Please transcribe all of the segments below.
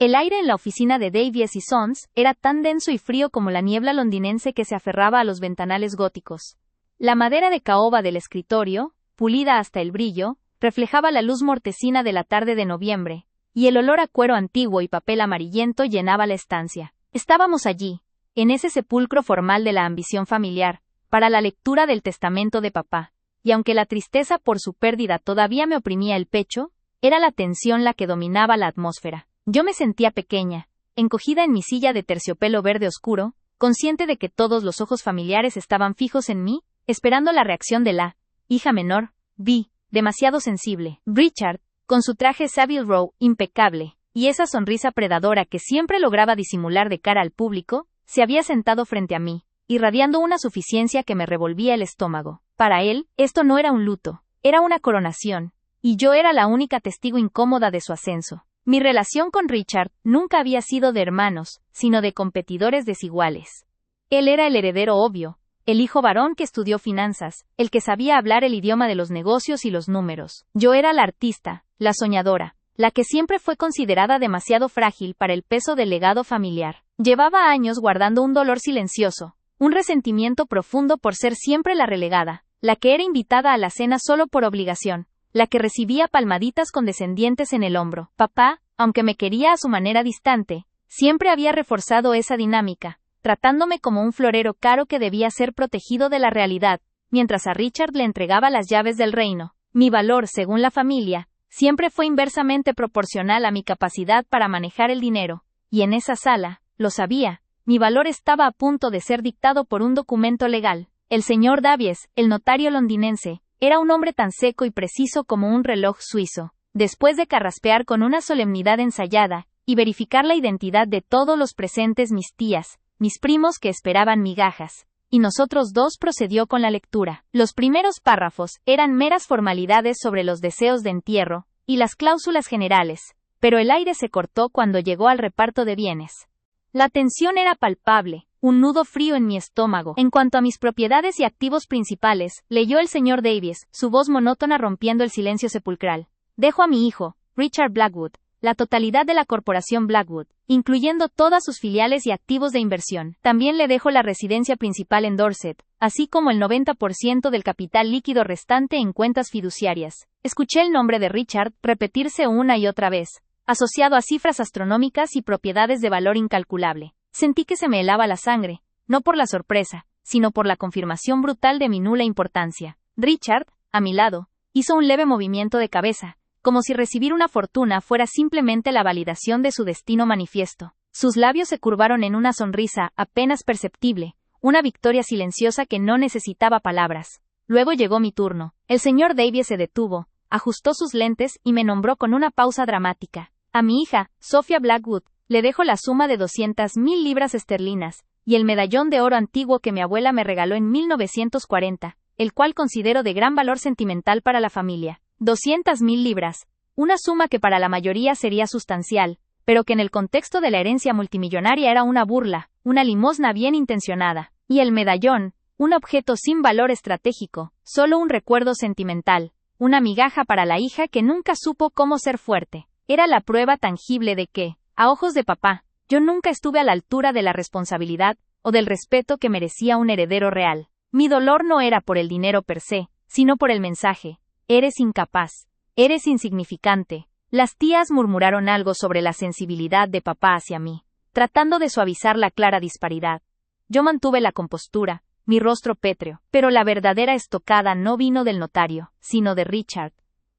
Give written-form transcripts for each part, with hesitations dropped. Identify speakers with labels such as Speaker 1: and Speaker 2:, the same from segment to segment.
Speaker 1: El aire en la oficina de Davies y Sons era tan denso y frío como la niebla londinense que se aferraba a los ventanales góticos. La madera de caoba del escritorio, pulida hasta el brillo, reflejaba la luz mortecina de la tarde de noviembre, y el olor a cuero antiguo y papel amarillento llenaba la estancia. Estábamos allí, en ese sepulcro formal de la ambición familiar, para la lectura del testamento de papá, y aunque la tristeza por su pérdida todavía me oprimía el pecho, era la tensión la que dominaba la atmósfera. Yo me sentía pequeña, encogida en mi silla de terciopelo verde oscuro, consciente de que todos los ojos familiares estaban fijos en mí, esperando la reacción de la hija menor, Vi, demasiado sensible. Richard, con su traje Savile Row impecable, y esa sonrisa predadora que siempre lograba disimular de cara al público, se había sentado frente a mí, irradiando una suficiencia que me revolvía el estómago. Para él, esto no era un luto, era una coronación, y yo era la única testigo incómoda de su ascenso. Mi relación con Richard nunca había sido de hermanos, sino de competidores desiguales. Él era el heredero obvio, el hijo varón que estudió finanzas, el que sabía hablar el idioma de los negocios y los números. Yo era la artista, la soñadora, la que siempre fue considerada demasiado frágil para el peso del legado familiar. Llevaba años guardando un dolor silencioso, un resentimiento profundo por ser siempre la relegada, la que era invitada a la cena solo por obligación, la que recibía palmaditas condescendientes en el hombro. Papá, aunque me quería a su manera distante, siempre había reforzado esa dinámica, tratándome como un florero caro que debía ser protegido de la realidad, mientras a Richard le entregaba las llaves del reino. Mi valor, según la familia, siempre fue inversamente proporcional a mi capacidad para manejar el dinero, y en esa sala, lo sabía, mi valor estaba a punto de ser dictado por un documento legal. El señor Davies, el notario londinense, era un hombre tan seco y preciso como un reloj suizo. Después de carraspear con una solemnidad ensayada, y verificar la identidad de todos los presentes, mis tías, mis primos que esperaban migajas, y nosotros dos, procedió con la lectura. Los primeros párrafos eran meras formalidades sobre los deseos de entierro, y las cláusulas generales, pero el aire se cortó cuando llegó al reparto de bienes. La tensión era palpable, un nudo frío en mi estómago. En cuanto a mis propiedades y activos principales, leyó el señor Davies, su voz monótona rompiendo el silencio sepulcral. Dejo a mi hijo, Richard Blackwood, la totalidad de la corporación Blackwood, incluyendo todas sus filiales y activos de inversión. También le dejo la residencia principal en Dorset, así como el 90% del capital líquido restante en cuentas fiduciarias. Escuché el nombre de Richard repetirse una y otra vez, asociado a cifras astronómicas y propiedades de valor incalculable. Sentí que se me helaba la sangre, no por la sorpresa, sino por la confirmación brutal de mi nula importancia. Richard, a mi lado, hizo un leve movimiento de cabeza, como si recibir una fortuna fuera simplemente la validación de su destino manifiesto. Sus labios se curvaron en una sonrisa apenas perceptible, una victoria silenciosa que no necesitaba palabras. Luego llegó mi turno. El señor Davies se detuvo, ajustó sus lentes y me nombró con una pausa dramática. A mi hija, Sophia Blackwood, le dejo la suma de 200,000 libras esterlinas, y el medallón de oro antiguo que mi abuela me regaló en 1940, el cual considero de gran valor sentimental para la familia. 200,000 libras, una suma que para la mayoría sería sustancial, pero que en el contexto de la herencia multimillonaria era una burla, una limosna bien intencionada. Y el medallón, un objeto sin valor estratégico, solo un recuerdo sentimental, una migaja para la hija que nunca supo cómo ser fuerte. Era la prueba tangible de que, a ojos de papá, yo nunca estuve a la altura de la responsabilidad o del respeto que merecía un heredero real. Mi dolor no era por el dinero per se, sino por el mensaje. Eres incapaz, eres insignificante. Las tías murmuraron algo sobre la sensibilidad de papá hacia mí, tratando de suavizar la clara disparidad. Yo mantuve la compostura, mi rostro pétreo, pero la verdadera estocada no vino del notario, sino de Richard,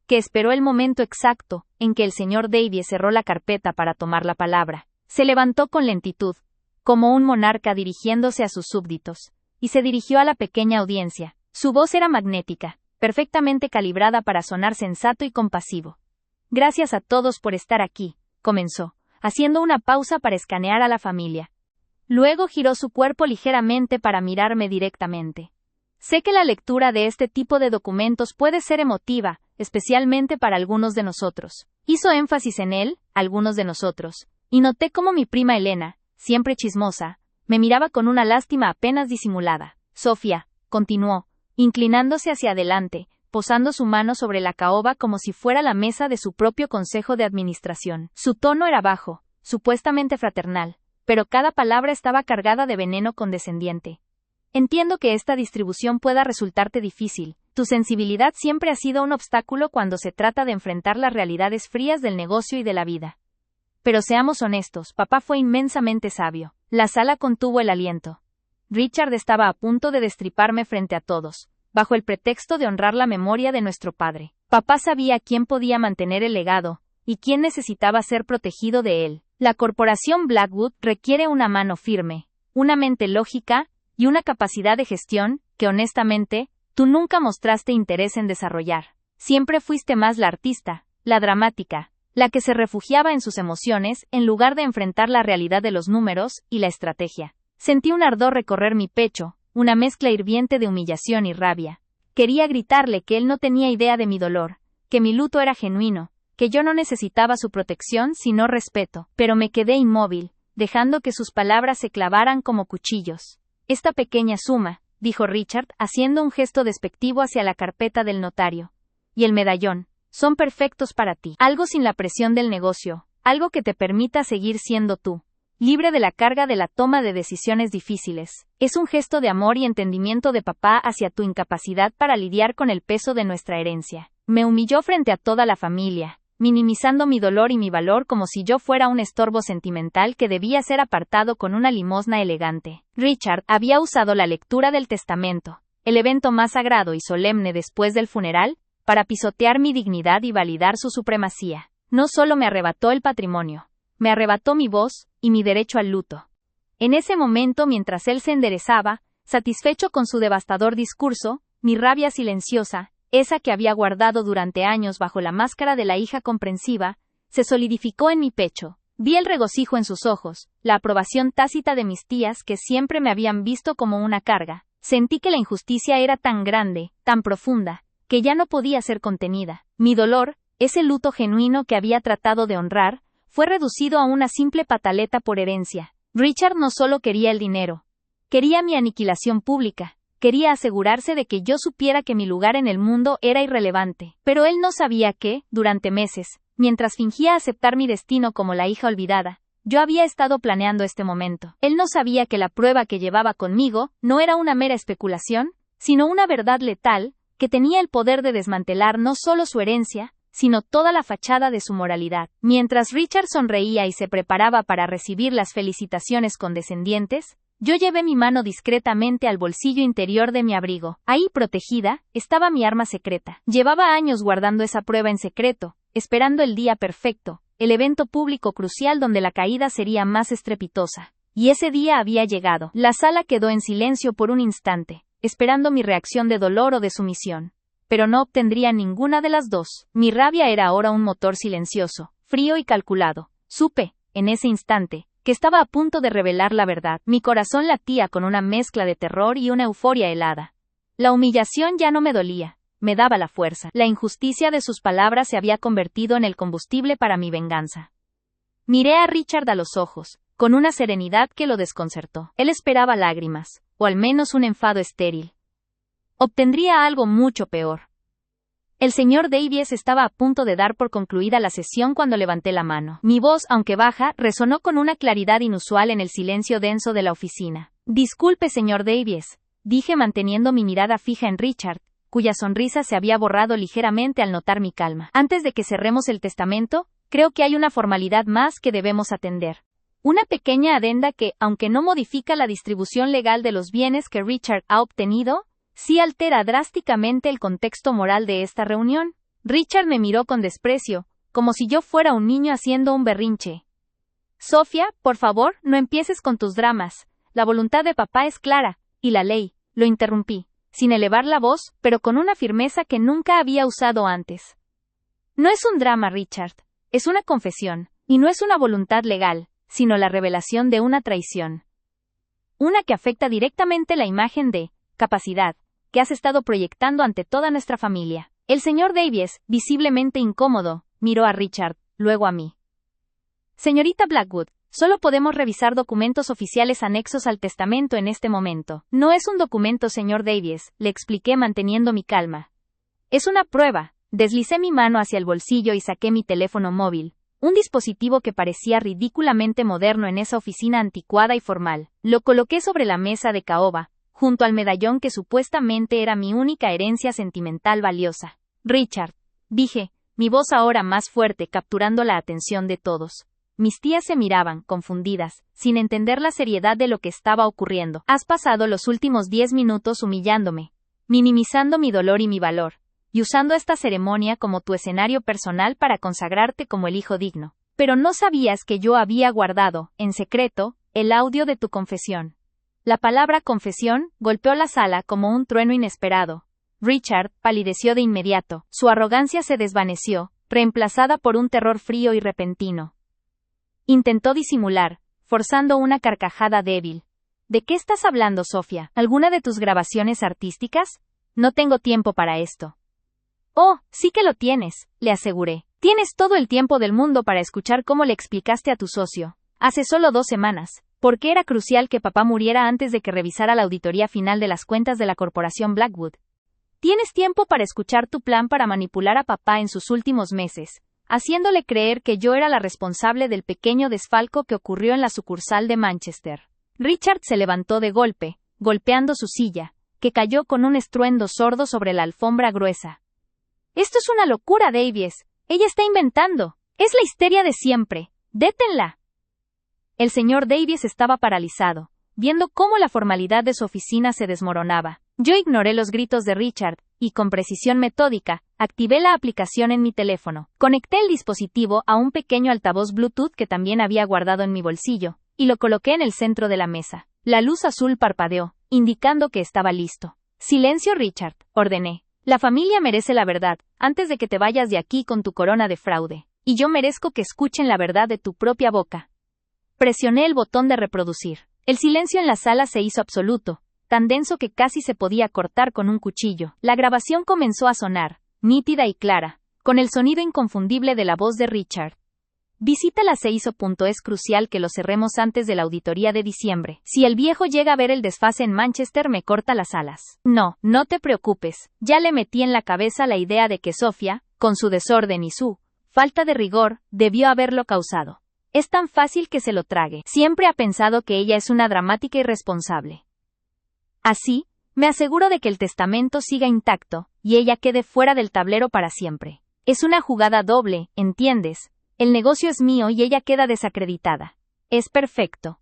Speaker 1: que esperó el momento exacto en que el señor Davies cerró la carpeta para tomar la palabra. Se levantó con lentitud, como un monarca dirigiéndose a sus súbditos, y se dirigió a la pequeña audiencia. Su voz era magnética, perfectamente calibrada para sonar sensato y compasivo. Gracias a todos por estar aquí, comenzó, haciendo una pausa para escanear a la familia. Luego giró su cuerpo ligeramente para mirarme directamente. Sé que la lectura de este tipo de documentos puede ser emotiva, especialmente para algunos de nosotros. Hizo énfasis en él, algunos de nosotros, y noté cómo mi prima Elena, siempre chismosa, me miraba con una lástima apenas disimulada. Sofía, continuó, inclinándose hacia adelante, posando su mano sobre la caoba como si fuera la mesa de su propio consejo de administración. Su tono era bajo, supuestamente fraternal, pero cada palabra estaba cargada de veneno condescendiente. Entiendo que esta distribución pueda resultarte difícil. Tu sensibilidad siempre ha sido un obstáculo cuando se trata de enfrentar las realidades frías del negocio y de la vida. Pero seamos honestos, papá fue inmensamente sabio. La sala contuvo el aliento. Richard estaba a punto de destriparme frente a todos, bajo el pretexto de honrar la memoria de nuestro padre. Papá sabía quién podía mantener el legado, y quién necesitaba ser protegido de él. La corporación Blackwood requiere una mano firme, una mente lógica, y una capacidad de gestión, que honestamente, tú nunca mostraste interés en desarrollar. Siempre fuiste más la artista, la dramática, la que se refugiaba en sus emociones en lugar de enfrentar la realidad de los números y la estrategia. Sentí un ardor recorrer mi pecho, una mezcla hirviente de humillación y rabia. Quería gritarle que él no tenía idea de mi dolor, que mi luto era genuino, que yo no necesitaba su protección sino respeto, pero me quedé inmóvil, dejando que sus palabras se clavaran como cuchillos. Esta pequeña suma, dijo Richard, haciendo un gesto despectivo hacia la carpeta del notario, y el medallón, son perfectos para ti. Algo sin la presión del negocio, algo que te permita seguir siendo tú, libre de la carga de la toma de decisiones difíciles. Es un gesto de amor y entendimiento de papá hacia tu incapacidad para lidiar con el peso de nuestra herencia. Me humilló frente a toda la familia, minimizando mi dolor y mi valor como si yo fuera un estorbo sentimental que debía ser apartado con una limosna elegante. Richard había usado la lectura del testamento, el evento más sagrado y solemne después del funeral, para pisotear mi dignidad y validar su supremacía. No solo me arrebató el patrimonio, me arrebató mi voz y mi derecho al luto. En ese momento, mientras él se enderezaba, satisfecho con su devastador discurso, mi rabia silenciosa, esa que había guardado durante años bajo la máscara de la hija comprensiva, se solidificó en mi pecho. Vi el regocijo en sus ojos, la aprobación tácita de mis tías que siempre me habían visto como una carga. Sentí que la injusticia era tan grande, tan profunda, que ya no podía ser contenida. Mi dolor, ese luto genuino que había tratado de honrar, fue reducido a una simple pataleta por herencia. Richard no solo quería el dinero, quería mi aniquilación pública. Quería asegurarse de que yo supiera que mi lugar en el mundo era irrelevante. Pero él no sabía que, durante meses, mientras fingía aceptar mi destino como la hija olvidada, yo había estado planeando este momento. Él no sabía que la prueba que llevaba conmigo no era una mera especulación, sino una verdad letal, que tenía el poder de desmantelar no solo su herencia, sino toda la fachada de su moralidad. Mientras Richard sonreía y se preparaba para recibir las felicitaciones condescendientes, yo llevé mi mano discretamente al bolsillo interior de mi abrigo. Ahí, protegida, estaba mi arma secreta. Llevaba años guardando esa prueba en secreto, esperando el día perfecto, el evento público crucial donde la caída sería más estrepitosa. Y ese día había llegado. La sala quedó en silencio por un instante, esperando mi reacción de dolor o de sumisión. Pero no obtendría ninguna de las dos. Mi rabia era ahora un motor silencioso, frío y calculado. Supe, en ese instante, que estaba a punto de revelar la verdad. Mi corazón latía con una mezcla de terror y una euforia helada. La humillación ya no me dolía, me daba la fuerza. La injusticia de sus palabras se había convertido en el combustible para mi venganza. Miré a Richard a los ojos, con una serenidad que lo desconcertó. Él esperaba lágrimas, o al menos un enfado estéril. Obtendría algo mucho peor. El señor Davies estaba a punto de dar por concluida la sesión cuando levanté la mano. Mi voz, aunque baja, resonó con una claridad inusual en el silencio denso de la oficina. Disculpe, señor Davies, dije manteniendo mi mirada fija en Richard, cuya sonrisa se había borrado ligeramente al notar mi calma. Antes de que cerremos el testamento, creo que hay una formalidad más que debemos atender. Una pequeña adenda que, aunque no modifica la distribución legal de los bienes que Richard ha obtenido, sí altera drásticamente el contexto moral de esta reunión. Richard me miró con desprecio, como si yo fuera un niño haciendo un berrinche. Sofía, por favor, no empieces con tus dramas. La voluntad de papá es clara, y la ley, lo interrumpí, sin elevar la voz, pero con una firmeza que nunca había usado antes. No es un drama, Richard, es una confesión, y no es una voluntad legal, sino la revelación de una traición. Una que afecta directamente la imagen de capacidad que has estado proyectando ante toda nuestra familia. El señor Davies, visiblemente incómodo, miró a Richard, luego a mí. Señorita Blackwood, solo podemos revisar documentos oficiales anexos al testamento en este momento. No es un documento, señor Davies, le expliqué manteniendo mi calma. Es una prueba. Deslicé mi mano hacia el bolsillo y saqué mi teléfono móvil, un dispositivo que parecía ridículamente moderno en esa oficina anticuada y formal. Lo coloqué sobre la mesa de caoba, junto al medallón que supuestamente era mi única herencia sentimental valiosa. Richard, dije, mi voz ahora más fuerte capturando la atención de todos. Mis tías se miraban, confundidas, sin entender la seriedad de lo que estaba ocurriendo. Has pasado los últimos 10 minutos humillándome, minimizando mi dolor y mi valor, y usando esta ceremonia como tu escenario personal para consagrarte como el hijo digno. Pero no sabías que yo había guardado, en secreto, el audio de tu confesión. La palabra confesión golpeó la sala como un trueno inesperado. Richard palideció de inmediato. Su arrogancia se desvaneció, reemplazada por un terror frío y repentino. Intentó disimular, forzando una carcajada débil. ¿De qué estás hablando, Sofía? ¿Alguna de tus grabaciones artísticas? No tengo tiempo para esto. Oh, sí que lo tienes, le aseguré. Tienes todo el tiempo del mundo para escuchar cómo le explicaste a tu socio, hace solo 2 semanas, por qué era crucial que papá muriera antes de que revisara la auditoría final de las cuentas de la corporación Blackwood. Tienes tiempo para escuchar tu plan para manipular a papá en sus últimos meses, haciéndole creer que yo era la responsable del pequeño desfalco que ocurrió en la sucursal de Manchester. Richard se levantó de golpe, golpeando su silla, que cayó con un estruendo sordo sobre la alfombra gruesa. Esto es una locura, Davies. Ella está inventando. Es la histeria de siempre. ¡Détenla! El señor Davies estaba paralizado, viendo cómo la formalidad de su oficina se desmoronaba. Yo ignoré los gritos de Richard, y con precisión metódica, activé la aplicación en mi teléfono. Conecté el dispositivo a un pequeño altavoz Bluetooth que también había guardado en mi bolsillo, y lo coloqué en el centro de la mesa. La luz azul parpadeó, indicando que estaba listo. Silencio, Richard, ordené. La familia merece la verdad, antes de que te vayas de aquí con tu corona de fraude. Y yo merezco que escuchen la verdad de tu propia boca. Presioné el botón de reproducir. El silencio en la sala se hizo absoluto, tan denso que casi se podía cortar con un cuchillo. La grabación comenzó a sonar, nítida y clara, con el sonido inconfundible de la voz de Richard. Visita la CISO. Es crucial que lo cerremos antes de la auditoría de diciembre. Si el viejo llega a ver el desfase en Manchester, me corta las alas. No, no te preocupes. Ya le metí en la cabeza la idea de que Sofía, con su desorden y su falta de rigor, debió haberlo causado. Es tan fácil que se lo trague. Siempre ha pensado que ella es una dramática irresponsable. Así, me aseguro de que el testamento siga intacto, y ella quede fuera del tablero para siempre. Es una jugada doble, ¿entiendes? El negocio es mío y ella queda desacreditada. Es perfecto.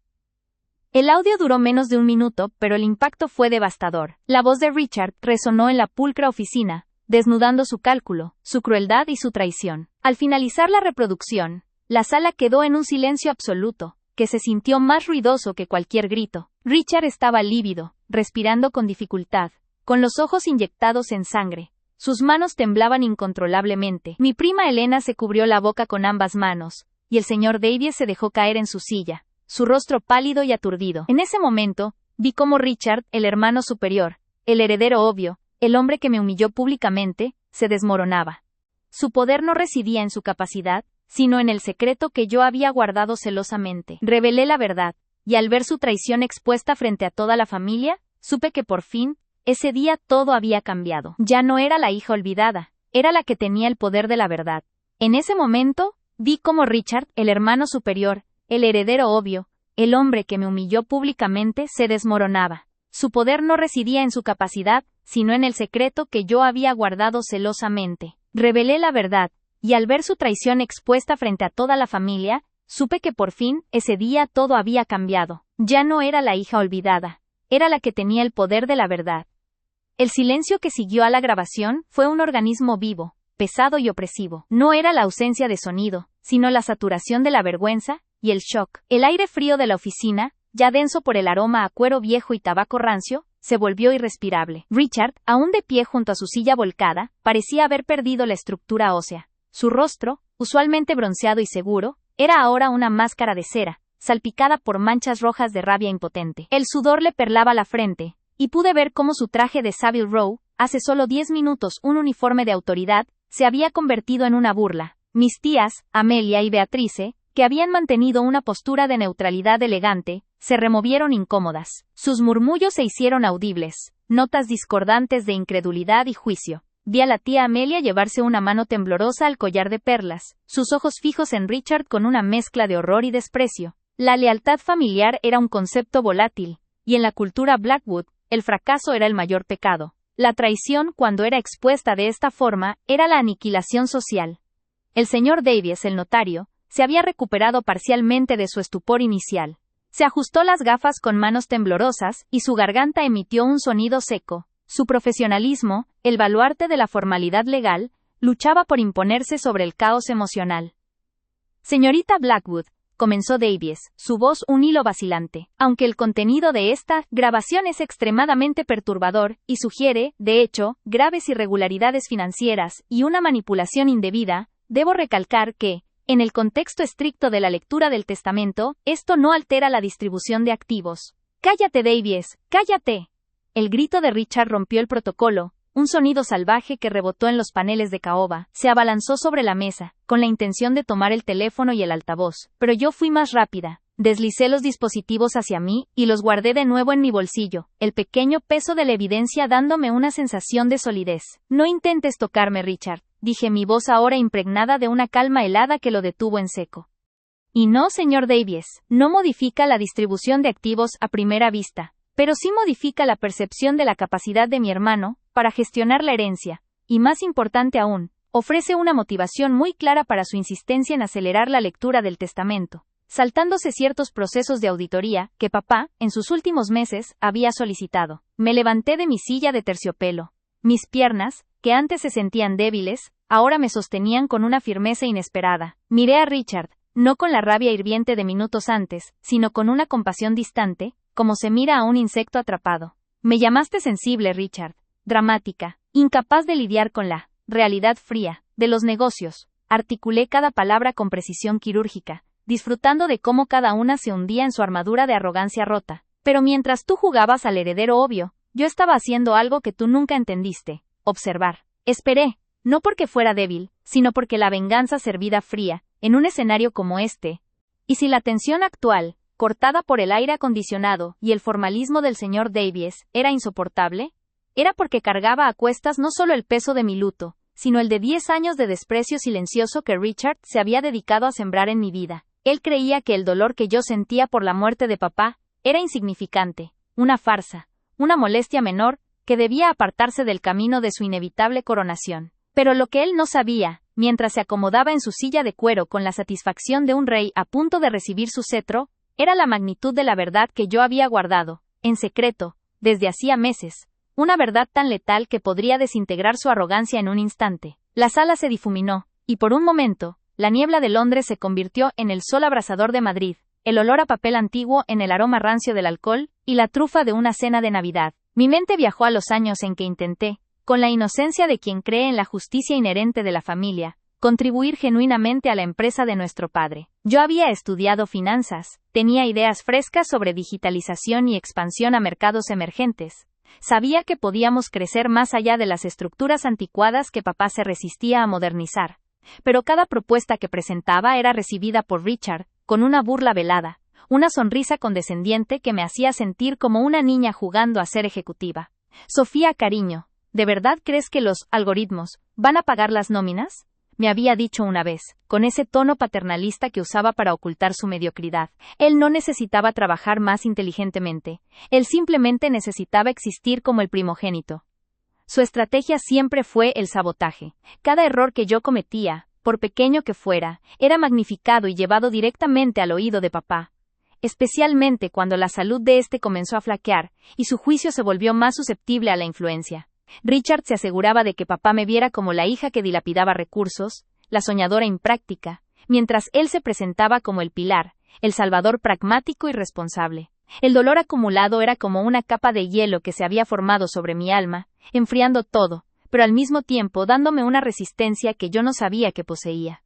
Speaker 1: El audio duró menos de 1 minuto, pero el impacto fue devastador. La voz de Richard resonó en la pulcra oficina, desnudando su cálculo, su crueldad y su traición. Al finalizar la reproducción, la sala quedó en un silencio absoluto, que se sintió más ruidoso que cualquier grito. Richard estaba lívido, respirando con dificultad, con los ojos inyectados en sangre. Sus manos temblaban incontrolablemente. Mi prima Elena se cubrió la boca con ambas manos, y el señor Davies se dejó caer en su silla, su rostro pálido y aturdido. En ese momento, vi cómo Richard, el hermano superior, el heredero obvio, el hombre que me humilló públicamente, se desmoronaba. Su poder no residía en su capacidad, sino en el secreto que yo había guardado celosamente. Revelé la verdad, y al ver su traición expuesta frente a toda la familia, supe que por fin, ese día todo había cambiado. Ya no era la hija olvidada, era la que tenía el poder de la verdad. En ese momento, vi cómo Richard, el hermano superior, el heredero obvio, el hombre que me humilló públicamente, se desmoronaba. Su poder no residía en su capacidad, sino en el secreto que yo había guardado celosamente. Revelé la verdad, y al ver su traición expuesta frente a toda la familia, supe que por fin, ese día todo había cambiado. Ya no era la hija olvidada, era la que tenía el poder de la verdad. El silencio que siguió a la grabación fue un organismo vivo, pesado y opresivo. No era la ausencia de sonido, sino la saturación de la vergüenza y el shock. El aire frío de la oficina, ya denso por el aroma a cuero viejo y tabaco rancio, se volvió irrespirable. Richard, aún de pie junto a su silla volcada, parecía haber perdido la estructura ósea. Su rostro, usualmente bronceado y seguro, era ahora una máscara de cera, salpicada por manchas rojas de rabia impotente. El sudor le perlaba la frente, y pude ver cómo su traje de Savile Row, hace solo 10 minutos un uniforme de autoridad, se había convertido en una burla. Mis tías, Amelia y Beatrice, que habían mantenido una postura de neutralidad elegante, se removieron incómodas. Sus murmullos se hicieron audibles, notas discordantes de incredulidad y juicio. Vi a la tía Amelia llevarse una mano temblorosa al collar de perlas, sus ojos fijos en Richard con una mezcla de horror y desprecio. La lealtad familiar era un concepto volátil, y en la cultura Blackwood, el fracaso era el mayor pecado. La traición, cuando era expuesta de esta forma, era la aniquilación social. El señor Davies, el notario, se había recuperado parcialmente de su estupor inicial. Se ajustó las gafas con manos temblorosas, y su garganta emitió un sonido seco. Su profesionalismo, el baluarte de la formalidad legal, luchaba por imponerse sobre el caos emocional. Señorita Blackwood, comenzó Davies, su voz un hilo vacilante. Aunque el contenido de esta grabación es extremadamente perturbador, y sugiere, de hecho, graves irregularidades financieras y una manipulación indebida, debo recalcar que, en el contexto estricto de la lectura del testamento, esto no altera la distribución de activos. ¡Cállate, Davies! ¡Cállate! El grito de Richard rompió el protocolo. Un sonido salvaje que rebotó en los paneles de caoba, se abalanzó sobre la mesa, con la intención de tomar el teléfono y el altavoz, pero yo fui más rápida. Deslicé los dispositivos hacia mí, y los guardé de nuevo en mi bolsillo, el pequeño peso de la evidencia dándome una sensación de solidez. No intentes tocarme, Richard, dije, mi voz ahora impregnada de una calma helada que lo detuvo en seco. Y no, señor Davies, no modifica la distribución de activos a primera vista, pero sí modifica la percepción de la capacidad de mi hermano para gestionar la herencia, y más importante aún, ofrece una motivación muy clara para su insistencia en acelerar la lectura del testamento, saltándose ciertos procesos de auditoría que papá, en sus últimos meses, había solicitado. Me levanté de mi silla de terciopelo. Mis piernas, que antes se sentían débiles, ahora me sostenían con una firmeza inesperada. Miré a Richard, no con la rabia hirviente de minutos antes, sino con una compasión distante, como se mira a un insecto atrapado. Me llamaste sensible, Richard. Dramática, incapaz de lidiar con la realidad fría de los negocios. Articulé cada palabra con precisión quirúrgica, disfrutando de cómo cada una se hundía en su armadura de arrogancia rota. Pero mientras tú jugabas al heredero obvio, yo estaba haciendo algo que tú nunca entendiste: observar. Esperé, no porque fuera débil, sino porque la venganza servida fría, en un escenario como este. Y si la tensión actual, cortada por el aire acondicionado y el formalismo del señor Davies, era insoportable, era porque cargaba a cuestas no solo el peso de mi luto, sino el de 10 años de desprecio silencioso que Richard se había dedicado a sembrar en mi vida. Él creía que el dolor que yo sentía por la muerte de papá era insignificante, una farsa, una molestia menor, que debía apartarse del camino de su inevitable coronación. Pero lo que él no sabía, mientras se acomodaba en su silla de cuero con la satisfacción de un rey a punto de recibir su cetro, era la magnitud de la verdad que yo había guardado, en secreto, desde hacía meses. Una verdad tan letal que podría desintegrar su arrogancia en un instante. La sala se difuminó, y por un momento, la niebla de Londres se convirtió en el sol abrasador de Madrid, el olor a papel antiguo en el aroma rancio del alcohol, y la trufa de una cena de Navidad. Mi mente viajó a los años en que intenté, con la inocencia de quien cree en la justicia inherente de la familia, contribuir genuinamente a la empresa de nuestro padre. Yo había estudiado finanzas, tenía ideas frescas sobre digitalización y expansión a mercados emergentes. Sabía que podíamos crecer más allá de las estructuras anticuadas que papá se resistía a modernizar. Pero cada propuesta que presentaba era recibida por Richard con una burla velada, una sonrisa condescendiente que me hacía sentir como una niña jugando a ser ejecutiva. Sofía, cariño, ¿de verdad crees que los algoritmos van a pagar las nóminas?, me había dicho una vez, con ese tono paternalista que usaba para ocultar su mediocridad. Él no necesitaba trabajar más inteligentemente, él simplemente necesitaba existir como el primogénito. Su estrategia siempre fue el sabotaje. Cada error que yo cometía, por pequeño que fuera, era magnificado y llevado directamente al oído de papá. Especialmente cuando la salud de éste comenzó a flaquear, y su juicio se volvió más susceptible a la influencia. Richard se aseguraba de que papá me viera como la hija que dilapidaba recursos, la soñadora impráctica, mientras él se presentaba como el pilar, el salvador pragmático y responsable. El dolor acumulado era como una capa de hielo que se había formado sobre mi alma, enfriando todo, pero al mismo tiempo dándome una resistencia que yo no sabía que poseía.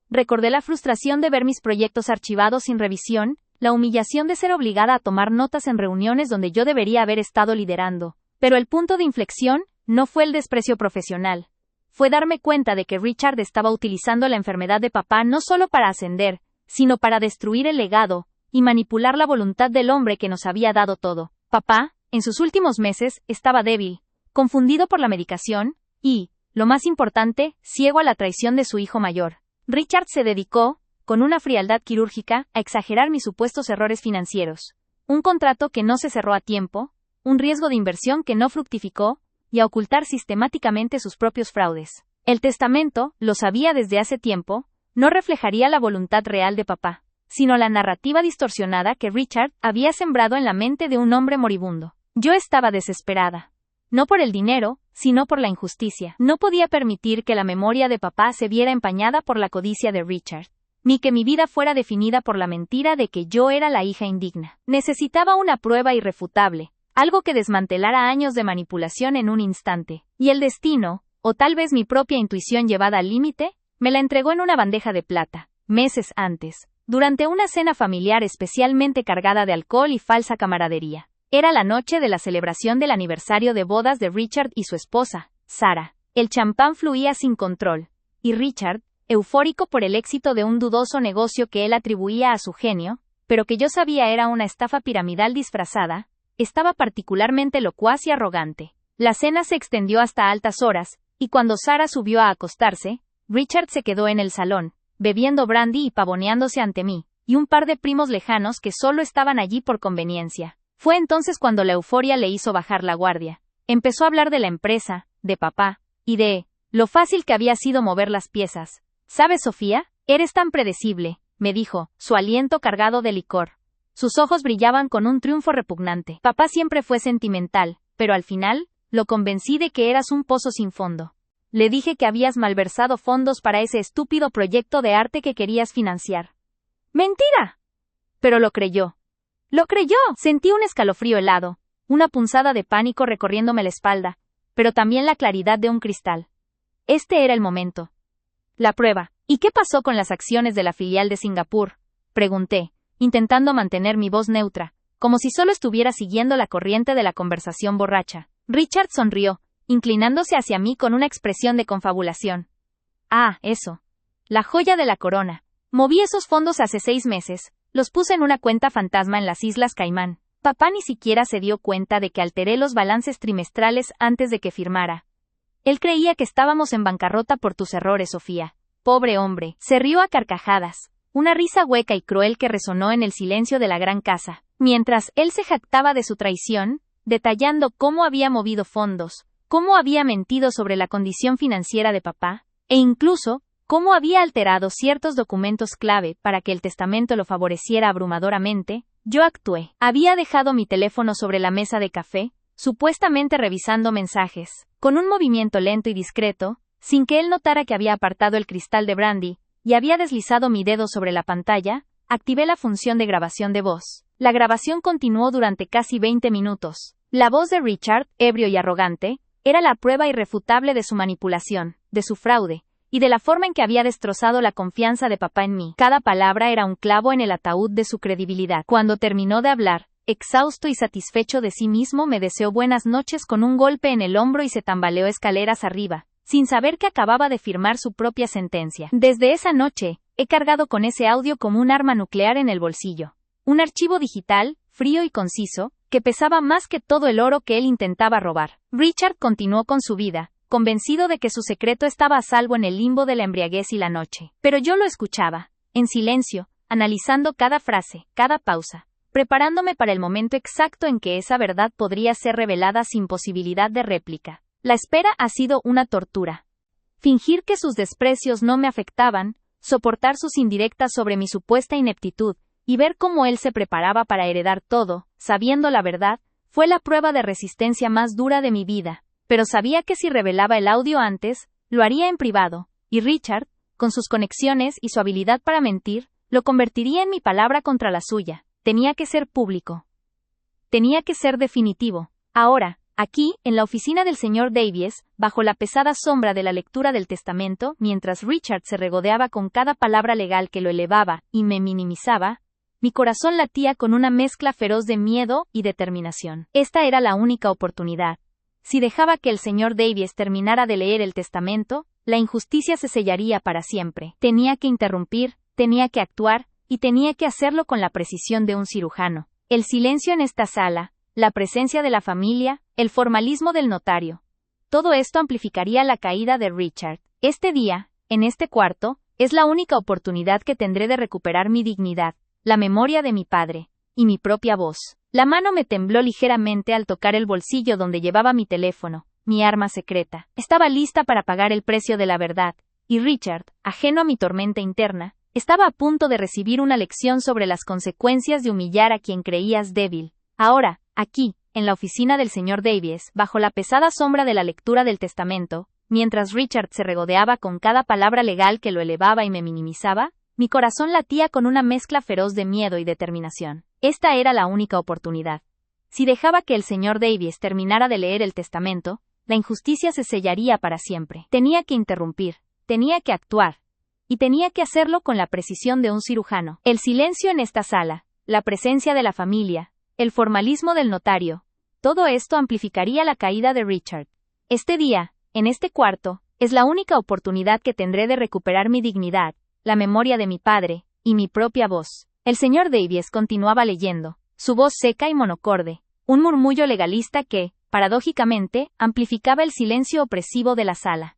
Speaker 1: Recordé la frustración de ver mis proyectos archivados sin revisión, la humillación de ser obligada a tomar notas en reuniones donde yo debería haber estado liderando. Pero el punto de inflexión no fue el desprecio profesional. Fue darme cuenta de que Richard estaba utilizando la enfermedad de papá no solo para ascender, sino para destruir el legado y manipular la voluntad del hombre que nos había dado todo. Papá, en sus últimos meses, estaba débil, confundido por la medicación, y, lo más importante, ciego a la traición de su hijo mayor. Richard se dedicó, con una frialdad quirúrgica, a exagerar mis supuestos errores financieros. Un contrato que no se cerró a tiempo, un riesgo de inversión que no fructificó, y a ocultar sistemáticamente sus propios fraudes. El testamento, lo sabía desde hace tiempo, no reflejaría la voluntad real de papá, sino la narrativa distorsionada que Richard había sembrado en la mente de un hombre moribundo. Yo estaba desesperada. No por el dinero, sino por la injusticia. No podía permitir que la memoria de papá se viera empañada por la codicia de Richard, ni que mi vida fuera definida por la mentira de que yo era la hija indigna. Necesitaba una prueba irrefutable, algo que desmantelara años de manipulación en un instante. Y el destino, o tal vez mi propia intuición llevada al límite, me la entregó en una bandeja de plata, meses antes, durante una cena familiar especialmente cargada de alcohol y falsa camaradería. Era la noche de la celebración del aniversario de bodas de Richard y su esposa, Sarah. El champán fluía sin control, y Richard, eufórico por el éxito de un dudoso negocio que él atribuía a su genio, pero que yo sabía era una estafa piramidal disfrazada, estaba particularmente locuaz y arrogante. La cena se extendió hasta altas horas, y cuando Sarah subió a acostarse, Richard se quedó en el salón, bebiendo brandy y pavoneándose ante mí, y un par de primos lejanos que solo estaban allí por conveniencia. Fue entonces cuando la euforia le hizo bajar la guardia. Empezó a hablar de la empresa, de papá, y de lo fácil que había sido mover las piezas. ¿Sabes, Sofía? Eres tan predecible, me dijo, su aliento cargado de licor. Sus ojos brillaban con un triunfo repugnante. Papá siempre fue sentimental, pero al final, lo convencí de que eras un pozo sin fondo. Le dije que habías malversado fondos para ese estúpido proyecto de arte que querías financiar. ¡Mentira! Pero lo creyó. ¡Lo creyó! Sentí un escalofrío helado, una punzada de pánico recorriéndome la espalda, pero también la claridad de un cristal. Este era el momento. La prueba. ¿Y qué pasó con las acciones de la filial de Singapur?, pregunté, intentando mantener mi voz neutra, como si solo estuviera siguiendo la corriente de la conversación borracha. Richard sonrió, inclinándose hacia mí con una expresión de confabulación. Ah, eso. La joya de la corona. Moví esos fondos hace 6 meses, los puse en una cuenta fantasma en las Islas Caimán. Papá ni siquiera se dio cuenta de que alteré los balances trimestrales antes de que firmara. Él creía que estábamos en bancarrota por tus errores, Sofía. Pobre hombre. Se rió a carcajadas, una risa hueca y cruel que resonó en el silencio de la gran casa, mientras él se jactaba de su traición, detallando cómo había movido fondos, cómo había mentido sobre la condición financiera de papá, e incluso, cómo había alterado ciertos documentos clave para que el testamento lo favoreciera abrumadoramente. Yo actué. Había dejado mi teléfono sobre la mesa de café, supuestamente revisando mensajes. Con un movimiento lento y discreto, sin que él notara que había apartado el cristal de brandy, y había deslizado mi dedo sobre la pantalla, activé la función de grabación de voz. La grabación continuó durante casi 20 minutos. La voz de Richard, ebrio y arrogante, era la prueba irrefutable de su manipulación, de su fraude, y de la forma en que había destrozado la confianza de papá en mí. Cada palabra era un clavo en el ataúd de su credibilidad. Cuando terminó de hablar, exhausto y satisfecho de sí mismo, me deseó buenas noches con un golpe en el hombro y se tambaleó escaleras arriba, sin saber que acababa de firmar su propia sentencia. Desde esa noche, he cargado con ese audio como un arma nuclear en el bolsillo. Un archivo digital, frío y conciso, que pesaba más que todo el oro que él intentaba robar. Richard continuó con su vida, convencido de que su secreto estaba a salvo en el limbo de la embriaguez y la noche. Pero yo lo escuchaba, en silencio, analizando cada frase, cada pausa, preparándome para el momento exacto en que esa verdad podría ser revelada sin posibilidad de réplica. La espera ha sido una tortura. Fingir que sus desprecios no me afectaban, soportar sus indirectas sobre mi supuesta ineptitud, y ver cómo él se preparaba para heredar todo, sabiendo la verdad, fue la prueba de resistencia más dura de mi vida. Pero sabía que si revelaba el audio antes, lo haría en privado, y Richard, con sus conexiones y su habilidad para mentir, lo convertiría en mi palabra contra la suya. Tenía que ser público. Tenía que ser definitivo. Ahora, aquí, en la oficina del señor Davies, bajo la pesada sombra de la lectura del testamento, mientras Richard se regodeaba con cada palabra legal que lo elevaba y me minimizaba, mi corazón latía con una mezcla feroz de miedo y determinación. Esta era la única oportunidad. Si dejaba que el señor Davies terminara de leer el testamento, la injusticia se sellaría para siempre. Tenía que interrumpir, tenía que actuar, y tenía que hacerlo con la precisión de un cirujano. El silencio en esta sala, la presencia de la familia, el formalismo del notario. Todo esto amplificaría la caída de Richard. Este día, en este cuarto, es la única oportunidad que tendré de recuperar mi dignidad, la memoria de mi padre, y mi propia voz. La mano me tembló ligeramente al tocar el bolsillo donde llevaba mi teléfono, mi arma secreta. Estaba lista para pagar el precio de la verdad, y Richard, ajeno a mi tormenta interna, estaba a punto de recibir una lección sobre las consecuencias de humillar a quien creías débil. Ahora, aquí, en la oficina del señor Davies, bajo la pesada sombra de la lectura del testamento, mientras Richard se regodeaba con cada palabra legal que lo elevaba y me minimizaba, mi corazón latía con una mezcla feroz de miedo y determinación. Esta era la única oportunidad. Si dejaba que el señor Davies terminara de leer el testamento, la injusticia se sellaría para siempre. Tenía que interrumpir, tenía que actuar, y tenía que hacerlo con la precisión de un cirujano. El silencio en esta sala, la presencia de la familia, el formalismo del notario, todo esto amplificaría la caída de Richard. Este día, en este cuarto, es la única oportunidad que tendré de recuperar mi dignidad, la memoria de mi padre, y mi propia voz. El señor Davies continuaba leyendo, su voz seca y monocorde, un murmullo legalista que, paradójicamente, amplificaba el silencio opresivo de la sala.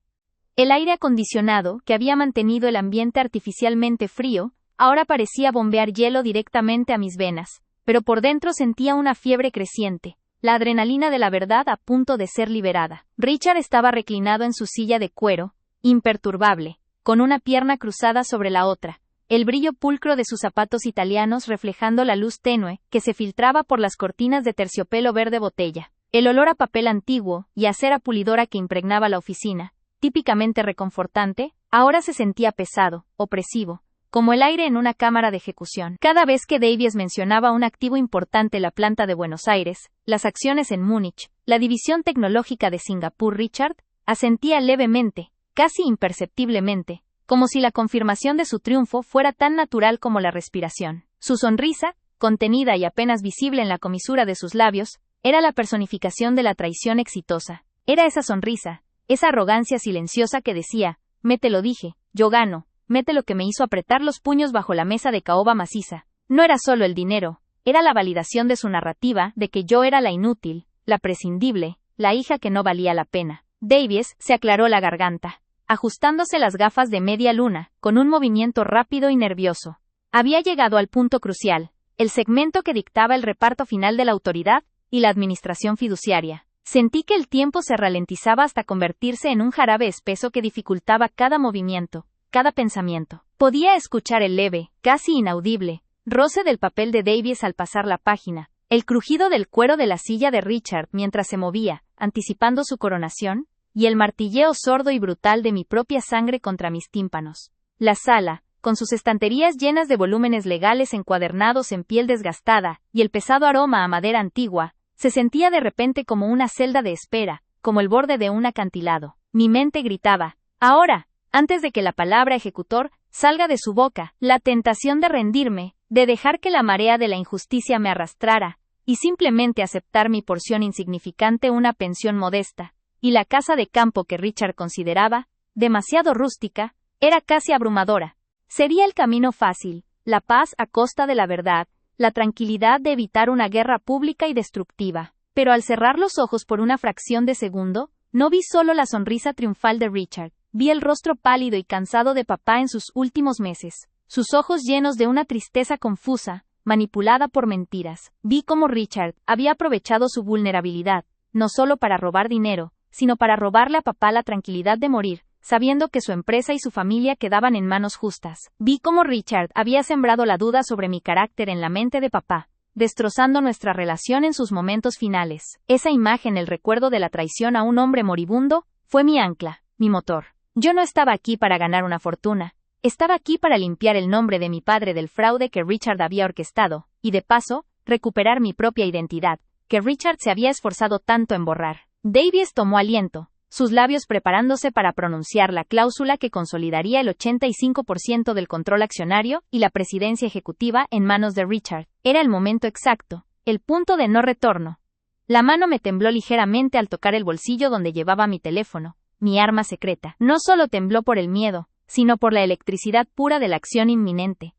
Speaker 1: El aire acondicionado, que había mantenido el ambiente artificialmente frío, ahora parecía bombear hielo directamente a mis venas, pero por dentro sentía una fiebre creciente, la adrenalina de la verdad a punto de ser liberada. Richard estaba reclinado en su silla de cuero, imperturbable, con una pierna cruzada sobre la otra, el brillo pulcro de sus zapatos italianos reflejando la luz tenue que se filtraba por las cortinas de terciopelo verde botella. El olor a papel antiguo y a cera pulidora que impregnaba la oficina, típicamente reconfortante, ahora se sentía pesado, opresivo, como el aire en una cámara de ejecución. Cada vez que Davies mencionaba un activo importante, la planta de Buenos Aires, las acciones en Múnich, la división tecnológica de Singapur, Richard asentía levemente, casi imperceptiblemente, como si la confirmación de su triunfo fuera tan natural como la respiración. Su sonrisa, contenida y apenas visible en la comisura de sus labios, era la personificación de la traición exitosa. Era esa sonrisa, esa arrogancia silenciosa que decía, me te lo dije, yo gano, mete lo que me hizo apretar los puños bajo la mesa de caoba maciza. No era solo el dinero, era la validación de su narrativa de que yo era la inútil, la prescindible, la hija que no valía la pena. Davies se aclaró la garganta, ajustándose las gafas de media luna, con un movimiento rápido y nervioso. Había llegado al punto crucial, el segmento que dictaba el reparto final de la autoridad y la administración fiduciaria. Sentí que el tiempo se ralentizaba hasta convertirse en un jarabe espeso que dificultaba cada movimiento, cada pensamiento. Podía escuchar el leve, casi inaudible, roce del papel de Davies al pasar la página, el crujido del cuero de la silla de Richard mientras se movía, anticipando su coronación, y el martilleo sordo y brutal de mi propia sangre contra mis tímpanos. La sala, con sus estanterías llenas de volúmenes legales encuadernados en piel desgastada, y el pesado aroma a madera antigua, se sentía de repente como una celda de espera, como el borde de un acantilado. Mi mente gritaba, ahora, antes de que la palabra ejecutor salga de su boca, la tentación de rendirme, de dejar que la marea de la injusticia me arrastrara, y simplemente aceptar mi porción insignificante, una pensión modesta, y la casa de campo que Richard consideraba demasiado rústica, era casi abrumadora. Sería el camino fácil, la paz a costa de la verdad, la tranquilidad de evitar una guerra pública y destructiva. Pero al cerrar los ojos por una fracción de segundo, no vi solo la sonrisa triunfal de Richard, vi el rostro pálido y cansado de papá en sus últimos meses, sus ojos llenos de una tristeza confusa, manipulada por mentiras. Vi cómo Richard había aprovechado su vulnerabilidad, no solo para robar dinero, sino para robarle a papá la tranquilidad de morir, sabiendo que su empresa y su familia quedaban en manos justas. Vi cómo Richard había sembrado la duda sobre mi carácter en la mente de papá, destrozando nuestra relación en sus momentos finales. Esa imagen, el recuerdo de la traición a un hombre moribundo, fue mi ancla, mi motor. Yo no estaba aquí para ganar una fortuna, estaba aquí para limpiar el nombre de mi padre del fraude que Richard había orquestado, y de paso, recuperar mi propia identidad, que Richard se había esforzado tanto en borrar. Davies tomó aliento, sus labios preparándose para pronunciar la cláusula que consolidaría el 85% del control accionario y la presidencia ejecutiva en manos de Richard. Era el momento exacto, el punto de no retorno. La mano me tembló ligeramente al tocar el bolsillo donde llevaba mi teléfono, mi arma secreta. No solo tembló por el miedo, sino por la electricidad pura de la acción inminente.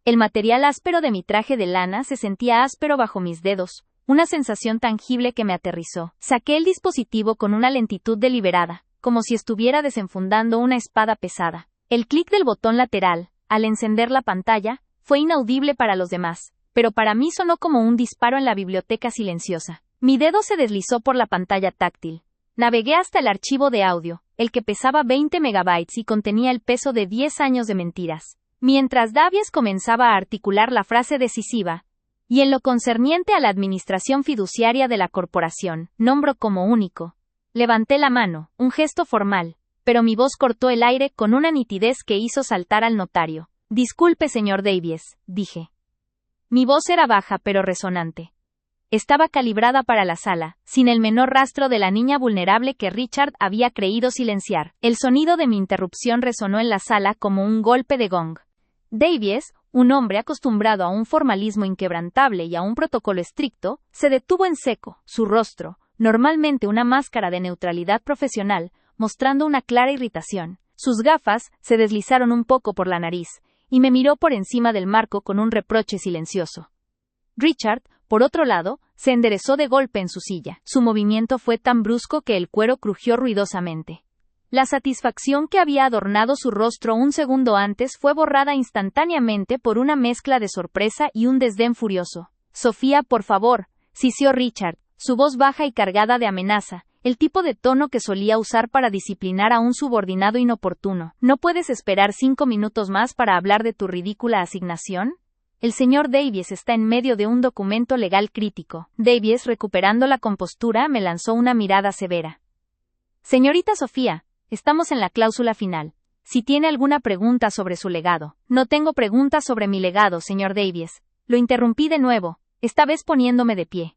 Speaker 1: El material áspero de mi traje de lana se sentía áspero bajo mis dedos, una sensación tangible que me aterrizó. Saqué el dispositivo con una lentitud deliberada, como si estuviera desenfundando una espada pesada. El clic del botón lateral, al encender la pantalla, fue inaudible para los demás, pero para mí sonó como un disparo en la biblioteca silenciosa. Mi dedo se deslizó por la pantalla táctil. Navegué hasta el archivo de audio, el que pesaba 20 megabytes y contenía el peso de 10 años de mentiras. Mientras Davies comenzaba a articular la frase decisiva, y en lo concerniente a la administración fiduciaria de la corporación, nombro como único. Levanté la mano, un gesto formal, pero mi voz cortó el aire con una nitidez que hizo saltar al notario. Disculpe, señor Davies, dije. Mi voz era baja pero resonante. Estaba calibrada para la sala, sin el menor rastro de la niña vulnerable que Richard había creído silenciar. El sonido de mi interrupción resonó en la sala como un golpe de gong. Davies, un hombre acostumbrado a un formalismo inquebrantable y a un protocolo estricto, se detuvo en seco, su rostro, normalmente una máscara de neutralidad profesional, mostrando una clara irritación. Sus gafas se deslizaron un poco por la nariz, y me miró por encima del marco con un reproche silencioso. Richard, por otro lado, se enderezó de golpe en su silla. Su movimiento fue tan brusco que el cuero crujió ruidosamente. La satisfacción que había adornado su rostro un segundo antes fue borrada instantáneamente por una mezcla de sorpresa y un desdén furioso. Sofía, por favor, siseó Richard, su voz baja y cargada de amenaza, el tipo de tono que solía usar para disciplinar a un subordinado inoportuno. ¿No puedes esperar 5 minutos más para hablar de tu ridícula asignación? El señor Davies está en medio de un documento legal crítico. Davies, recuperando la compostura, me lanzó una mirada severa. Señorita Sofía, estamos en la cláusula final. Si tiene alguna pregunta sobre su legado. No tengo preguntas sobre mi legado, señor Davies. Lo interrumpí de nuevo, esta vez poniéndome de pie.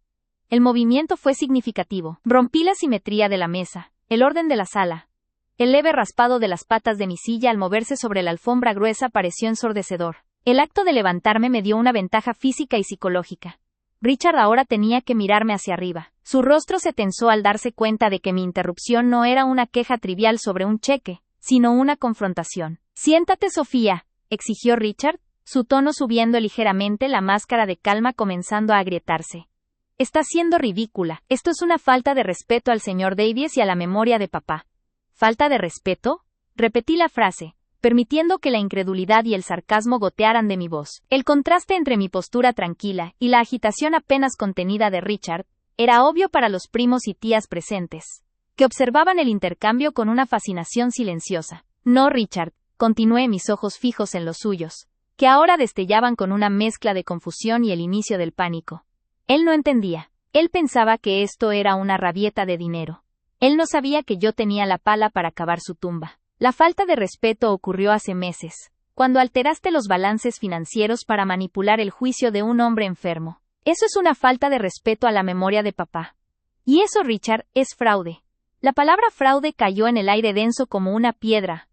Speaker 1: El movimiento fue significativo. Rompí la simetría de la mesa, el orden de la sala. El leve raspado de las patas de mi silla al moverse sobre la alfombra gruesa pareció ensordecedor. El acto de levantarme me dio una ventaja física y psicológica. Richard ahora tenía que mirarme hacia arriba. Su rostro se tensó al darse cuenta de que mi interrupción no era una queja trivial sobre un cheque, sino una confrontación. Siéntate, Sofía, exigió Richard, su tono subiendo ligeramente, la máscara de calma comenzando a agrietarse. Está siendo ridícula. Esto es una falta de respeto al señor Davies y a la memoria de papá. ¿Falta de respeto? Repetí la frase, permitiendo que la incredulidad y el sarcasmo gotearan de mi voz. El contraste entre mi postura tranquila y la agitación apenas contenida de Richard era obvio para los primos y tías presentes, que observaban el intercambio con una fascinación silenciosa. No, Richard, continué, mis ojos fijos en los suyos, que ahora destellaban con una mezcla de confusión y el inicio del pánico. Él no entendía. Él pensaba que esto era una rabieta de dinero. Él no sabía que yo tenía la pala para cavar su tumba. La falta de respeto ocurrió hace meses, cuando alteraste los balances financieros para manipular el juicio de un hombre enfermo. Eso es una falta de respeto a la memoria de papá. Y eso, Richard, es fraude. La palabra fraude cayó en el aire denso como una piedra.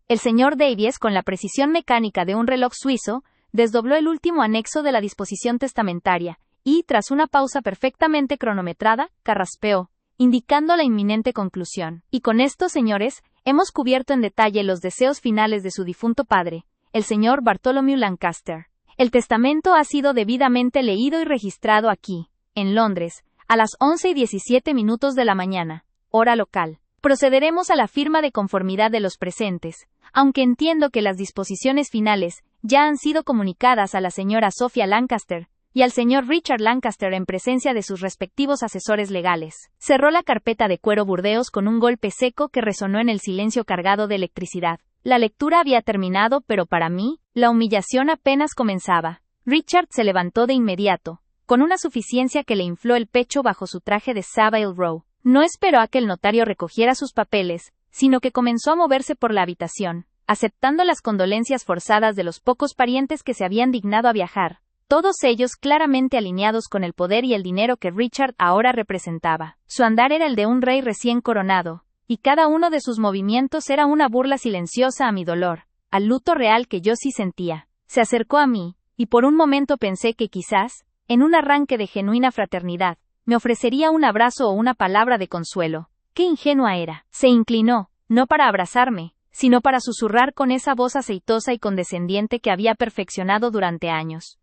Speaker 1: El señor Davies, con la precisión mecánica de un reloj suizo, desdobló el último anexo de la disposición testamentaria, y, tras una pausa perfectamente cronometrada, carraspeó, indicando la inminente conclusión. Y con esto, señores, hemos cubierto en detalle los deseos finales de su difunto padre, el señor Bartholomew Lancaster. El testamento ha sido debidamente leído y registrado aquí, en Londres, a las 11:17 de la mañana, hora local. Procederemos a la firma de conformidad de los presentes, aunque entiendo que las disposiciones finales ya han sido comunicadas a la señora Sophia Lancaster y al señor Richard Lancaster en presencia de sus respectivos asesores legales. Cerró la carpeta de cuero burdeos con un golpe seco que resonó en el silencio cargado de electricidad. La lectura había terminado, pero para mí, la humillación apenas comenzaba. Richard se levantó de inmediato, con una suficiencia que le infló el pecho bajo su traje de Savile Row. No esperó a que el notario recogiera sus papeles, sino que comenzó a moverse por la habitación, aceptando las condolencias forzadas de los pocos parientes que se habían dignado a viajar, todos ellos claramente alineados con el poder y el dinero que Richard ahora representaba. Su andar era el de un rey recién coronado, y cada uno de sus movimientos era una burla silenciosa a mi dolor, al luto real que yo sí sentía. Se acercó a mí, y por un momento pensé que quizás, en un arranque de genuina fraternidad, me ofrecería un abrazo o una palabra de consuelo. ¡Qué ingenua era! Se inclinó, no para abrazarme, sino para susurrar con esa voz aceitosa y condescendiente que había perfeccionado durante años.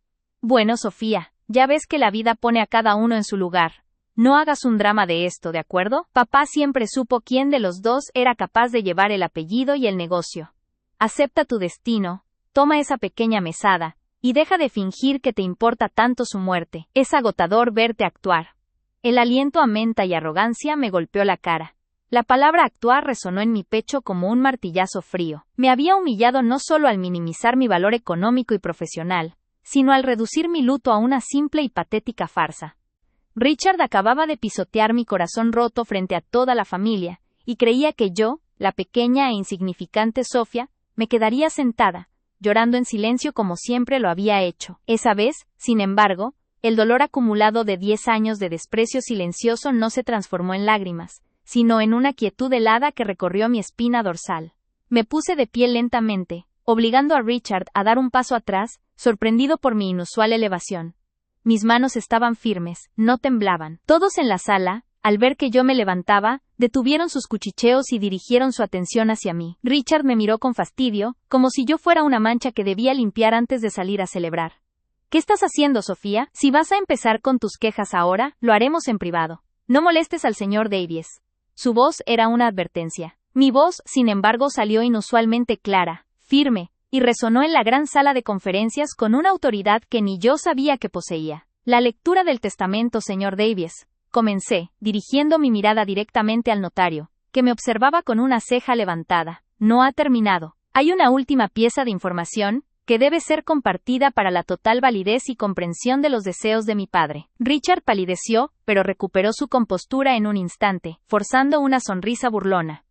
Speaker 1: Bueno, Sofía, Ya ves que la vida pone a cada uno en su lugar. No hagas un drama de esto, ¿de acuerdo? Papá siempre supo quién de los dos era capaz de llevar el apellido y el negocio. Acepta tu destino, toma esa pequeña mesada, y deja de fingir que te importa tanto su muerte. Es agotador verte actuar. El aliento a menta y arrogancia me golpeó la cara. La palabra actuar resonó en mi pecho como un martillazo frío. Me había humillado no solo al minimizar mi valor económico y profesional, sino al reducir mi luto a una simple y patética farsa. Richard acababa de pisotear mi corazón roto frente a toda la familia, y creía que yo, la pequeña e insignificante Sofía, me quedaría sentada, llorando en silencio como siempre lo había hecho. Esa vez, sin embargo, el dolor acumulado de 10 años de desprecio silencioso no se transformó en lágrimas, sino en una quietud helada que recorrió mi espina dorsal. Me puse de pie lentamente, obligando a Richard a dar un paso atrás, sorprendido por mi inusual elevación. Mis manos estaban firmes, no temblaban. Todos en la sala, al ver que yo me levantaba, detuvieron sus cuchicheos y dirigieron su atención hacia mí. Richard me miró con fastidio, como si yo fuera una mancha que debía limpiar antes de salir a celebrar. ¿Qué estás haciendo, Sofía? Si vas a empezar con tus quejas ahora, lo haremos en privado. No molestes al señor Davies. Su voz era una advertencia. Mi voz, sin embargo, salió inusualmente clara, firme, y resonó en la gran sala de conferencias con una autoridad que ni yo sabía que poseía. La lectura del testamento, señor Davies. Comencé, dirigiendo mi mirada directamente al notario, que me observaba con una ceja levantada. No ha terminado. Hay una última pieza de información, que debe ser compartida para la total validez y comprensión de los deseos de mi padre. Richard palideció, pero recuperó su compostura en un instante, forzando una sonrisa burlona.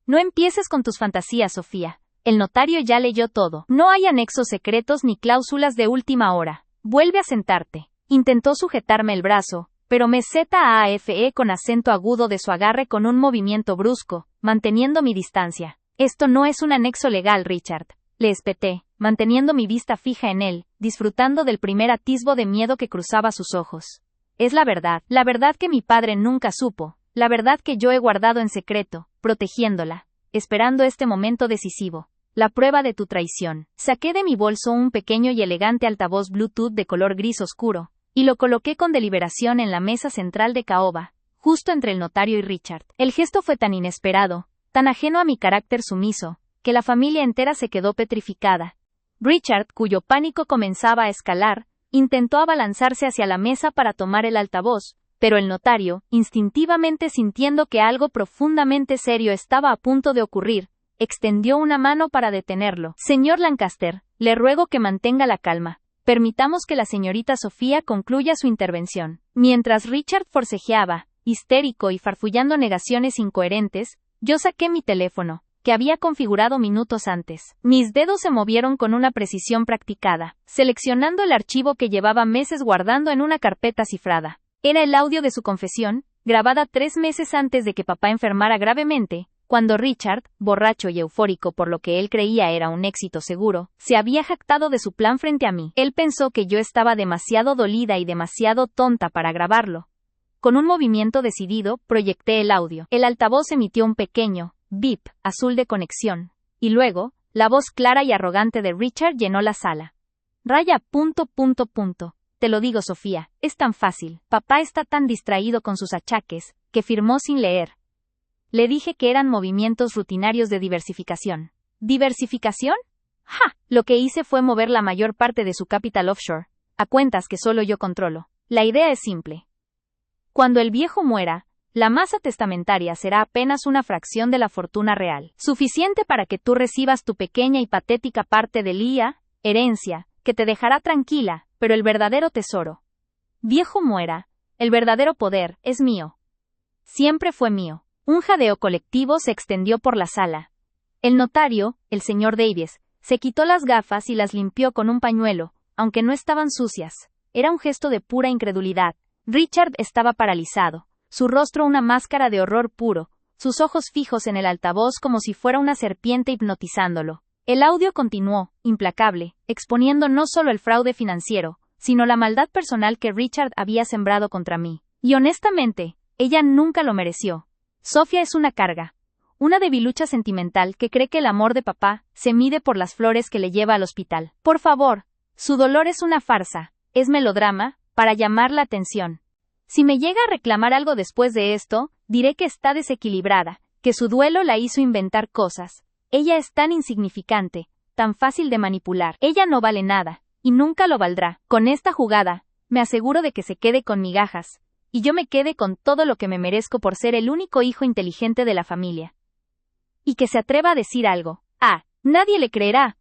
Speaker 1: No empieces con tus fantasías, Sofía. El notario ya leyó todo. No hay anexos secretos ni cláusulas de última hora. Vuelve a sentarte. Intentó sujetarme el brazo, pero me ZAFE con acento agudo de su agarre con un movimiento brusco, manteniendo mi distancia. Esto no es un anexo legal, Richard. Le espeté, manteniendo mi vista fija en él, disfrutando del primer atisbo de miedo que cruzaba sus ojos. Es la verdad que mi padre nunca supo, la verdad que yo he guardado en secreto, protegiéndola, esperando este momento decisivo. La prueba de tu traición. Saqué de mi bolso un pequeño y elegante altavoz Bluetooth de color gris oscuro, y lo coloqué con deliberación en la mesa central de caoba, justo entre el notario y Richard. El gesto fue tan inesperado, tan ajeno a mi carácter sumiso, que la familia entera se quedó petrificada. Richard, cuyo pánico comenzaba a escalar, intentó abalanzarse hacia la mesa para tomar el altavoz, pero el notario, instintivamente sintiendo que algo profundamente serio estaba a punto de ocurrir, extendió una mano para detenerlo. Señor Lancaster, le ruego que mantenga la calma. Permitamos que la señorita Sofía concluya su intervención. Mientras Richard forcejeaba, histérico y farfullando negaciones incoherentes, yo saqué mi teléfono, que había configurado minutos antes. Mis dedos se movieron con una precisión practicada, seleccionando el archivo que llevaba meses guardando en una carpeta cifrada. Era el audio de su confesión, grabada 3 meses antes de que papá enfermara gravemente, cuando Richard, borracho y eufórico por lo que él creía era un éxito seguro, se había jactado de su plan frente a mí. Él pensó que yo estaba demasiado dolida y demasiado tonta para grabarlo. Con un movimiento decidido, proyecté el audio. El altavoz emitió un pequeño bip azul de conexión, y luego, la voz clara y arrogante de Richard llenó la sala. Raya. Te lo digo, Sofía, es tan fácil. Papá está tan distraído con sus achaques, que firmó sin leer. Le dije que eran movimientos rutinarios de diversificación. ¿Diversificación? ¡Ja! Lo que hice fue mover la mayor parte de su capital offshore, a cuentas que solo yo controlo. La idea es simple. Cuando el viejo muera, la masa testamentaria será apenas una fracción de la fortuna real, suficiente para que tú recibas tu pequeña y patética parte del IA, herencia, que te dejará tranquila, pero el verdadero tesoro. Viejo muera, el verdadero poder es mío. Siempre fue mío. Un jadeo colectivo se extendió por la sala. El notario, el señor Davies, se quitó las gafas y las limpió con un pañuelo, aunque no estaban sucias. Era un gesto de pura incredulidad. Richard estaba paralizado, su rostro una máscara de horror puro, sus ojos fijos en el altavoz como si fuera una serpiente hipnotizándolo. El audio continuó, implacable, exponiendo no solo el fraude financiero, sino la maldad personal que Richard había sembrado contra mí. Y honestamente, ella nunca lo mereció. Sofía es una carga, una debilucha sentimental que cree que el amor de papá se mide por las flores que le lleva al hospital. Por favor, su dolor es una farsa, es melodrama, para llamar la atención. Si me llega a reclamar algo después de esto, diré que está desequilibrada, que su duelo la hizo inventar cosas. Ella es tan insignificante, tan fácil de manipular. Ella no vale nada, y nunca lo valdrá. Con esta jugada, me aseguro de que se quede con migajas, y yo me quede con todo lo que me merezco por ser el único hijo inteligente de la familia. Y que se atreva a decir algo. Nadie le creerá.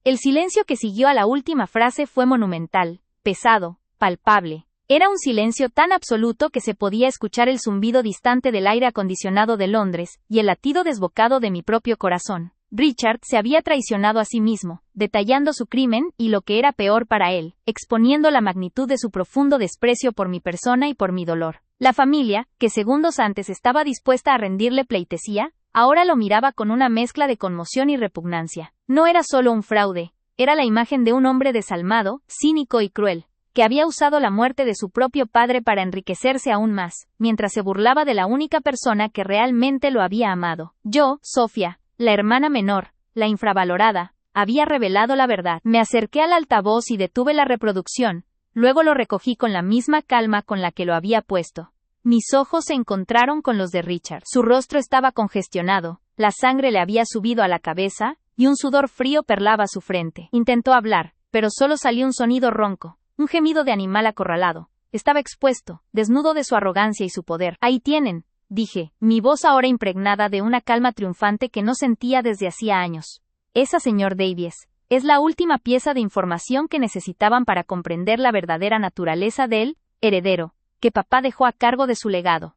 Speaker 1: El silencio que siguió a la última frase fue monumental, pesado, palpable. Era un silencio tan absoluto que se podía escuchar el zumbido distante del aire acondicionado de Londres, y el latido desbocado de mi propio corazón. Richard se había traicionado a sí mismo, detallando su crimen y lo que era peor para él, exponiendo la magnitud de su profundo desprecio por mi persona y por mi dolor. La familia, que segundos antes estaba dispuesta a rendirle pleitesía, ahora lo miraba con una mezcla de conmoción y repugnancia. No era solo un fraude, era la imagen de un hombre desalmado, cínico y cruel, que había usado la muerte de su propio padre para enriquecerse aún más, mientras se burlaba de la única persona que realmente lo había amado. Yo, Sofía, la hermana menor, la infravalorada, había revelado la verdad. Me acerqué al altavoz y detuve la reproducción, luego lo recogí con la misma calma con la que lo había puesto. Mis ojos se encontraron con los de Richard. Su rostro estaba congestionado, la sangre le había subido a la cabeza, y un sudor frío perlaba su frente. Intentó hablar, pero solo salió un sonido ronco, un gemido de animal acorralado. Estaba expuesto, desnudo de su arrogancia y su poder. Ahí tienen, dije, mi voz ahora impregnada de una calma triunfante que no sentía desde hacía años. Esa, señor Davies, es la última pieza de información que necesitaban para comprender la verdadera naturaleza del heredero que papá dejó a cargo de su legado.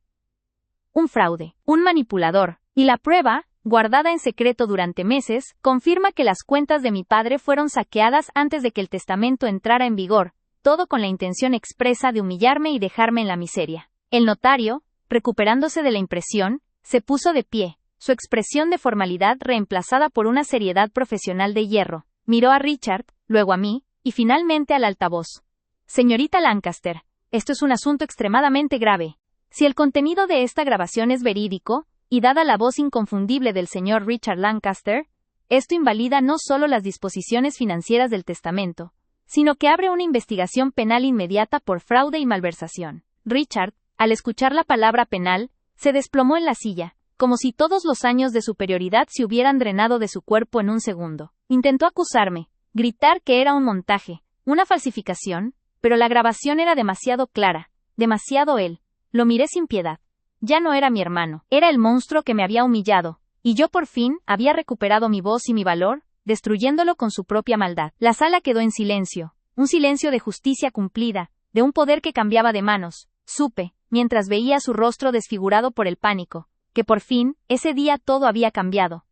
Speaker 1: Un fraude, un manipulador, y la prueba, guardada en secreto durante meses, confirma que las cuentas de mi padre fueron saqueadas antes de que el testamento entrara en vigor, todo con la intención expresa de humillarme y dejarme en la miseria. El notario, recuperándose de la impresión, se puso de pie, su expresión de formalidad reemplazada por una seriedad profesional de hierro, miró a Richard, luego a mí, y finalmente al altavoz. Señorita Lancaster, esto es un asunto extremadamente grave. Si el contenido de esta grabación es verídico, y dada la voz inconfundible del señor Richard Lancaster, esto invalida no solo las disposiciones financieras del testamento, sino que abre una investigación penal inmediata por fraude y malversación. Richard, al escuchar la palabra penal, se desplomó en la silla, como si todos los años de superioridad se hubieran drenado de su cuerpo en un segundo. Intentó acusarme, gritar que era un montaje, una falsificación, pero la grabación era demasiado clara, demasiado él. Lo miré sin piedad. Ya no era mi hermano, era el monstruo que me había humillado, y yo por fin había recuperado mi voz y mi valor, destruyéndolo con su propia maldad. La sala quedó en silencio, un silencio de justicia cumplida, de un poder que cambiaba de manos. Supe, mientras veía su rostro desfigurado por el pánico, que por fin, ese día todo había cambiado.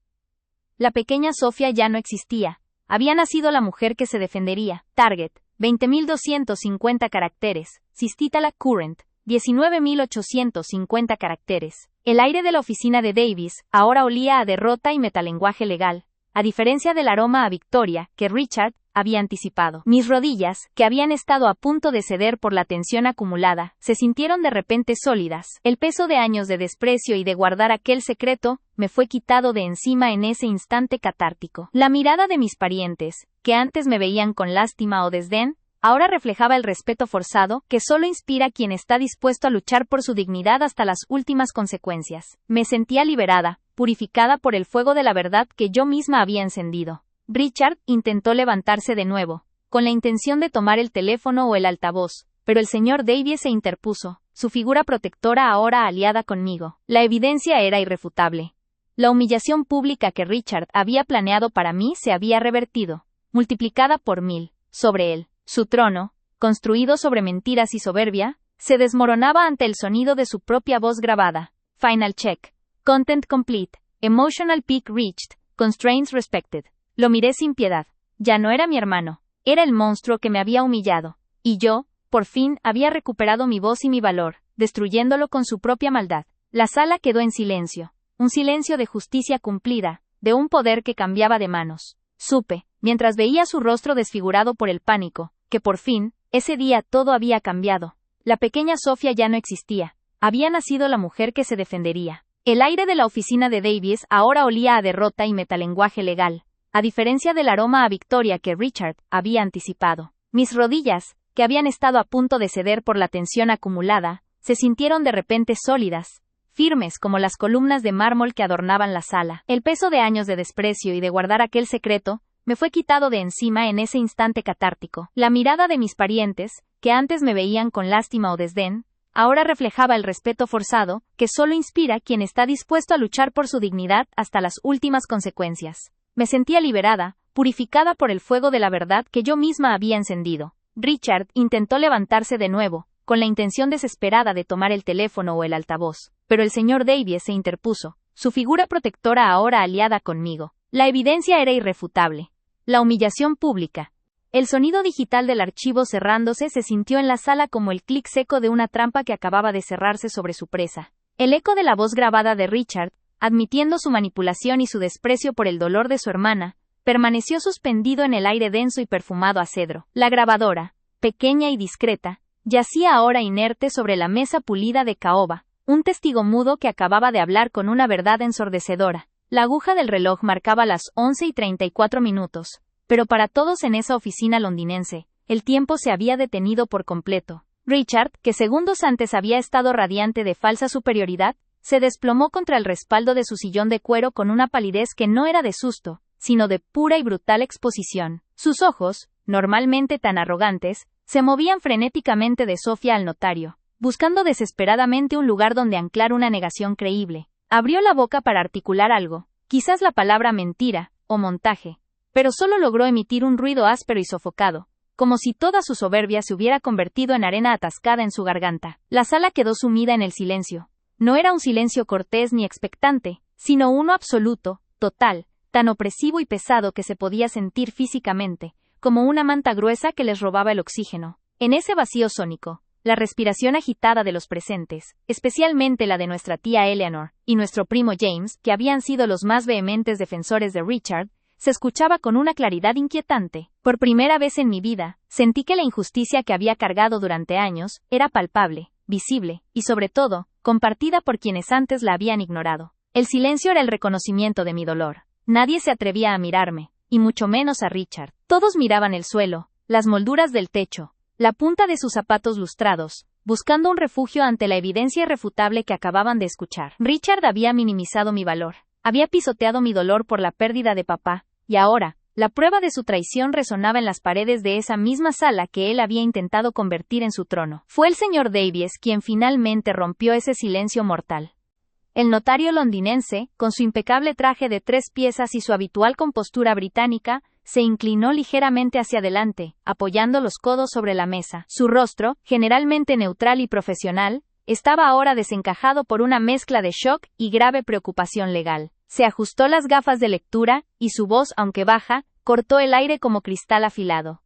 Speaker 1: La pequeña Sofía ya no existía. Había nacido la mujer que se defendería. Target, 20.250 caracteres. Sistítala Current, 19.850 caracteres. El aire de la oficina de Davies ahora olía a derrota y metalenguaje legal, a diferencia del aroma a victoria que Richard había anticipado. Mis rodillas, que habían estado a punto de ceder por la tensión acumulada, se sintieron de repente sólidas. El peso de años de desprecio y de guardar aquel secreto me fue quitado de encima en ese instante catártico. La mirada de mis parientes, que antes me veían con lástima o desdén, ahora reflejaba el respeto forzado que solo inspira quien está dispuesto a luchar por su dignidad hasta las últimas consecuencias. Me sentía liberada, purificada por el fuego de la verdad que yo misma había encendido. Richard intentó levantarse de nuevo, con la intención de tomar el teléfono o el altavoz, pero el señor Davies se interpuso, su figura protectora ahora aliada conmigo. La evidencia era irrefutable. La humillación pública que Richard había planeado para mí se había revertido, multiplicada por 1000, sobre él. Su trono, construido sobre mentiras y soberbia, se desmoronaba ante el sonido de su propia voz grabada. Final check. Content complete. Emotional peak reached. Constraints respected. Lo miré sin piedad. Ya no era mi hermano. Era el monstruo que me había humillado. Y yo, por fin, había recuperado mi voz y mi valor, destruyéndolo con su propia maldad. La sala quedó en silencio. Un silencio de justicia cumplida, de un poder que cambiaba de manos. Supe, mientras veía su rostro desfigurado por el pánico, que por fin, ese día todo había cambiado. La pequeña Sofía ya no existía. Había nacido la mujer que se defendería. El aire de la oficina de Davies ahora olía a derrota y metalenguaje legal, a diferencia del aroma a victoria que Richard había anticipado. Mis rodillas, que habían estado a punto de ceder por la tensión acumulada, se sintieron de repente sólidas, firmes como las columnas de mármol que adornaban la sala. El peso de años de desprecio y de guardar aquel secreto me fue quitado de encima en ese instante catártico. La mirada de mis parientes, que antes me veían con lástima o desdén, ahora reflejaba el respeto forzado, que solo inspira quien está dispuesto a luchar por su dignidad hasta las últimas consecuencias. Me sentía liberada, purificada por el fuego de la verdad que yo misma había encendido. Richard intentó levantarse de nuevo, con la intención desesperada de tomar el teléfono o el altavoz, pero el señor Davies se interpuso, su figura protectora ahora aliada conmigo. La evidencia era irrefutable. La humillación pública. El sonido digital del archivo cerrándose se sintió en la sala como el clic seco de una trampa que acababa de cerrarse sobre su presa. El eco de la voz grabada de Richard, admitiendo su manipulación y su desprecio por el dolor de su hermana, permaneció suspendido en el aire denso y perfumado a cedro. La grabadora, pequeña y discreta, yacía ahora inerte sobre la mesa pulida de caoba, un testigo mudo que acababa de hablar con una verdad ensordecedora. La aguja del reloj marcaba las 11:34, pero para todos en esa oficina londinense, el tiempo se había detenido por completo. Richard, que segundos antes había estado radiante de falsa superioridad, se desplomó contra el respaldo de su sillón de cuero con una palidez que no era de susto, sino de pura y brutal exposición. Sus ojos, normalmente tan arrogantes, se movían frenéticamente de Sofía al notario, buscando desesperadamente un lugar donde anclar una negación creíble. Abrió la boca para articular algo, quizás la palabra mentira, o montaje, pero solo logró emitir un ruido áspero y sofocado, como si toda su soberbia se hubiera convertido en arena atascada en su garganta. La sala quedó sumida en el silencio. No era un silencio cortés ni expectante, sino uno absoluto, total, tan opresivo y pesado que se podía sentir físicamente, como una manta gruesa que les robaba el oxígeno. En ese vacío sónico, la respiración agitada de los presentes, especialmente la de nuestra tía Eleanor y nuestro primo James, que habían sido los más vehementes defensores de Richard, se escuchaba con una claridad inquietante. Por primera vez en mi vida, sentí que la injusticia que había cargado durante años era palpable, visible, y sobre todo, compartida por quienes antes la habían ignorado. El silencio era el reconocimiento de mi dolor. Nadie se atrevía a mirarme, y mucho menos a Richard. Todos miraban el suelo, las molduras del techo, la punta de sus zapatos lustrados, buscando un refugio ante la evidencia irrefutable que acababan de escuchar. Richard había minimizado mi valor, había pisoteado mi dolor por la pérdida de papá, y ahora, la prueba de su traición resonaba en las paredes de esa misma sala que él había intentado convertir en su trono. Fue el señor Davies quien finalmente rompió ese silencio mortal. El notario londinense, con su impecable traje de 3 piezas y su habitual compostura británica, se inclinó ligeramente hacia adelante, apoyando los codos sobre la mesa. Su rostro, generalmente neutral y profesional, estaba ahora desencajado por una mezcla de shock y grave preocupación legal. Se ajustó las gafas de lectura, y su voz, aunque baja, cortó el aire como cristal afilado.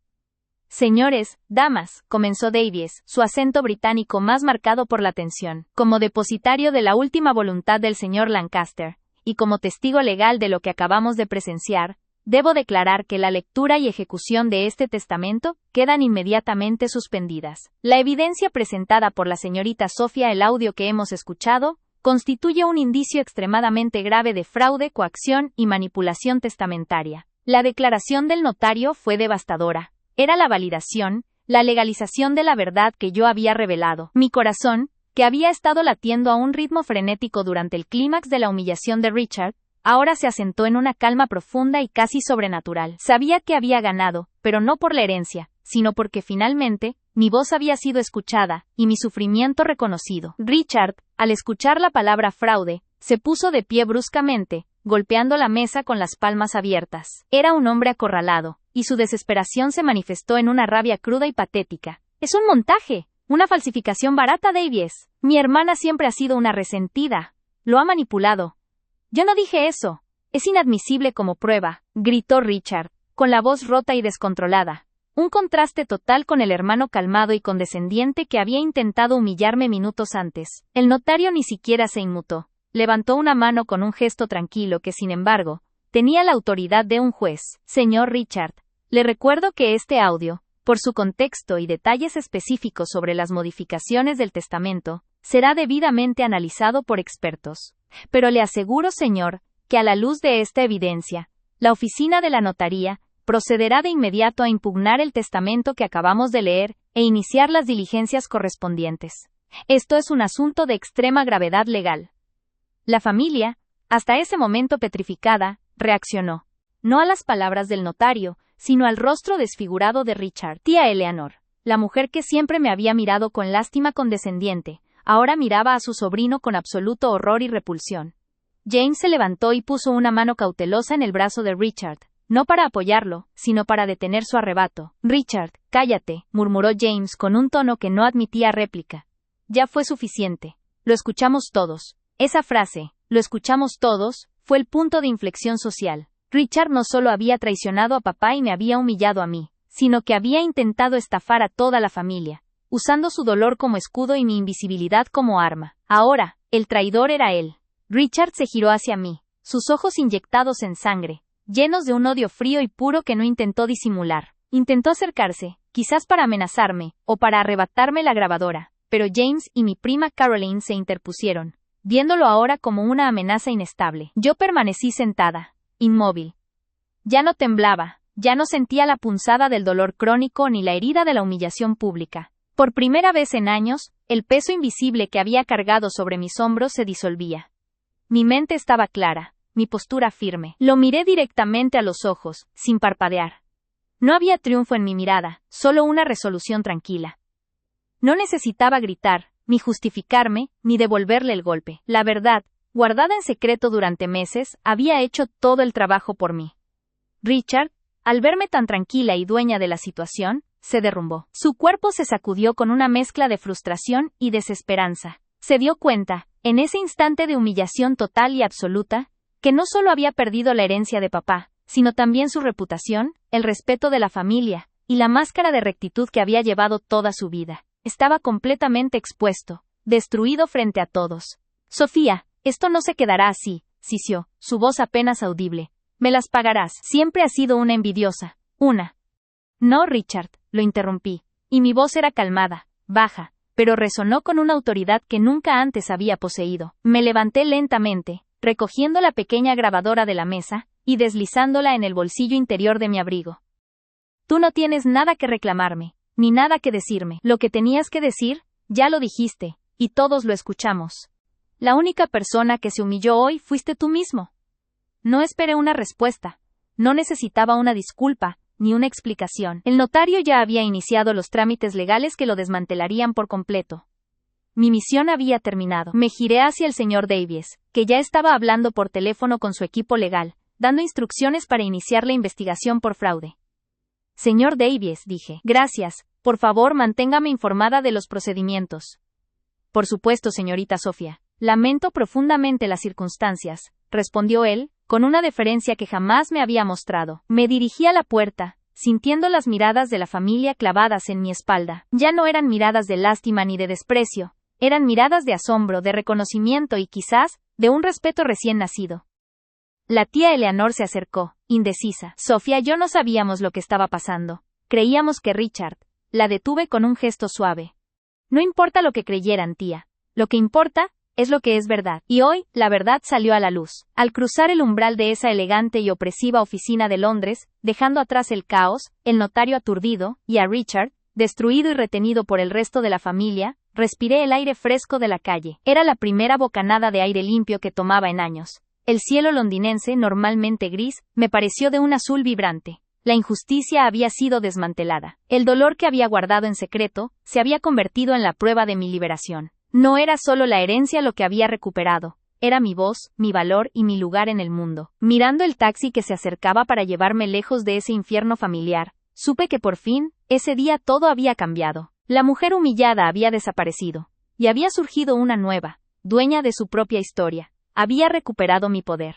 Speaker 1: Señores, damas, comenzó Davies, su acento británico más marcado por la tensión. Como depositario de la última voluntad del señor Lancaster, y como testigo legal de lo que acabamos de presenciar, debo declarar que la lectura y ejecución de este testamento quedan inmediatamente suspendidas. La evidencia presentada por la señorita Sofía, el audio que hemos escuchado, constituye un indicio extremadamente grave de fraude, coacción y manipulación testamentaria. La declaración del notario fue devastadora. Era la validación, la legalización de la verdad que yo había revelado. Mi corazón, que había estado latiendo a un ritmo frenético durante el clímax de la humillación de Richard, ahora se asentó en una calma profunda y casi sobrenatural. Sabía que había ganado, pero no por la herencia, sino porque finalmente, mi voz había sido escuchada, y mi sufrimiento reconocido. Richard, al escuchar la palabra fraude, se puso de pie bruscamente, golpeando la mesa con las palmas abiertas. Era un hombre acorralado, y su desesperación se manifestó en una rabia cruda y patética. «Es un montaje, una falsificación barata, Davies. Mi hermana siempre ha sido una resentida. Lo ha manipulado». «Yo no dije eso. Es inadmisible como prueba», gritó Richard, con la voz rota y descontrolada. Un contraste total con el hermano calmado y condescendiente que había intentado humillarme minutos antes. El notario ni siquiera se inmutó. Levantó una mano con un gesto tranquilo que, sin embargo, tenía la autoridad de un juez. «Señor Richard, le recuerdo que este audio, por su contexto y detalles específicos sobre las modificaciones del testamento, será debidamente analizado por expertos. Pero le aseguro, señor, que a la luz de esta evidencia, la oficina de la notaría procederá de inmediato a impugnar el testamento que acabamos de leer e iniciar las diligencias correspondientes. Esto es un asunto de extrema gravedad legal. La familia, hasta ese momento petrificada, reaccionó. No a las palabras del notario, sino al rostro desfigurado de Richard. Tía Eleanor, la mujer que siempre me había mirado con lástima condescendiente, ahora miraba a su sobrino con absoluto horror y repulsión. James se levantó y puso una mano cautelosa en el brazo de Richard, no para apoyarlo, sino para detener su arrebato. Richard, cállate, murmuró James con un tono que no admitía réplica. Ya fue suficiente. Lo escuchamos todos. Esa frase, lo escuchamos todos, fue el punto de inflexión social. Richard no solo había traicionado a papá y me había humillado a mí, sino que había intentado estafar a toda la familia, usando su dolor como escudo y mi invisibilidad como arma. Ahora, el traidor era él. Richard se giró hacia mí, sus ojos inyectados en sangre, llenos de un odio frío y puro que no intentó disimular. Intentó acercarse, quizás para amenazarme, o para arrebatarme la grabadora, pero James y mi prima Caroline se interpusieron, viéndolo ahora como una amenaza inestable. Yo permanecí sentada, inmóvil. Ya no temblaba, ya no sentía la punzada del dolor crónico ni la herida de la humillación pública. Por primera vez en años, el peso invisible que había cargado sobre mis hombros se disolvía. Mi mente estaba clara, mi postura firme. Lo miré directamente a los ojos, sin parpadear. No había triunfo en mi mirada, solo una resolución tranquila. No necesitaba gritar, ni justificarme, ni devolverle el golpe. La verdad, guardada en secreto durante meses, había hecho todo el trabajo por mí. Richard, al verme tan tranquila y dueña de la situación, se derrumbó. Su cuerpo se sacudió con una mezcla de frustración y desesperanza. Se dio cuenta, en ese instante de humillación total y absoluta, que no solo había perdido la herencia de papá, sino también su reputación, el respeto de la familia, y la máscara de rectitud que había llevado toda su vida. Estaba completamente expuesto, destruido frente a todos. Sofía, esto no se quedará así, sisió, su voz apenas audible. Me las pagarás. Siempre has sido una envidiosa. Una. No, Richard, lo interrumpí, y mi voz era calmada, baja, pero resonó con una autoridad que nunca antes había poseído. Me levanté lentamente, recogiendo la pequeña grabadora de la mesa, y deslizándola en el bolsillo interior de mi abrigo. Tú no tienes nada que reclamarme, ni nada que decirme. Lo que tenías que decir, ya lo dijiste, y todos lo escuchamos. La única persona que se humilló hoy fuiste tú mismo. No esperé una respuesta. No necesitaba una disculpa, ni una explicación. El notario ya había iniciado los trámites legales que lo desmantelarían por completo. Mi misión había terminado. Me giré hacia el señor Davies, que ya estaba hablando por teléfono con su equipo legal, dando instrucciones para iniciar la investigación por fraude. Señor Davies, dije. Gracias, por favor manténgame informada de los procedimientos. Por supuesto, señorita Sofía. Lamento profundamente las circunstancias, respondió él, con una deferencia que jamás me había mostrado. Me dirigí a la puerta, sintiendo las miradas de la familia clavadas en mi espalda. Ya no eran miradas de lástima ni de desprecio, eran miradas de asombro, de reconocimiento y quizás, de un respeto recién nacido. La tía Eleanor se acercó, indecisa. Sofía y yo no sabíamos lo que estaba pasando. Creíamos que Richard. La detuve con un gesto suave. No importa lo que creyeran, tía. Lo que importa es lo que es verdad. Y hoy, la verdad salió a la luz. Al cruzar el umbral de esa elegante y opresiva oficina de Londres, dejando atrás el caos, el notario aturdido, y a Richard, destruido y retenido por el resto de la familia, respiré el aire fresco de la calle. Era la primera bocanada de aire limpio que tomaba en años. El cielo londinense, normalmente gris, me pareció de un azul vibrante. La injusticia había sido desmantelada. El dolor que había guardado en secreto, se había convertido en la prueba de mi liberación. No era solo la herencia lo que había recuperado, era mi voz, mi valor y mi lugar en el mundo. Mirando el taxi que se acercaba para llevarme lejos de ese infierno familiar, supe que por fin, ese día todo había cambiado. La mujer humillada había desaparecido, y había surgido una nueva, dueña de su propia historia. Había recuperado mi poder.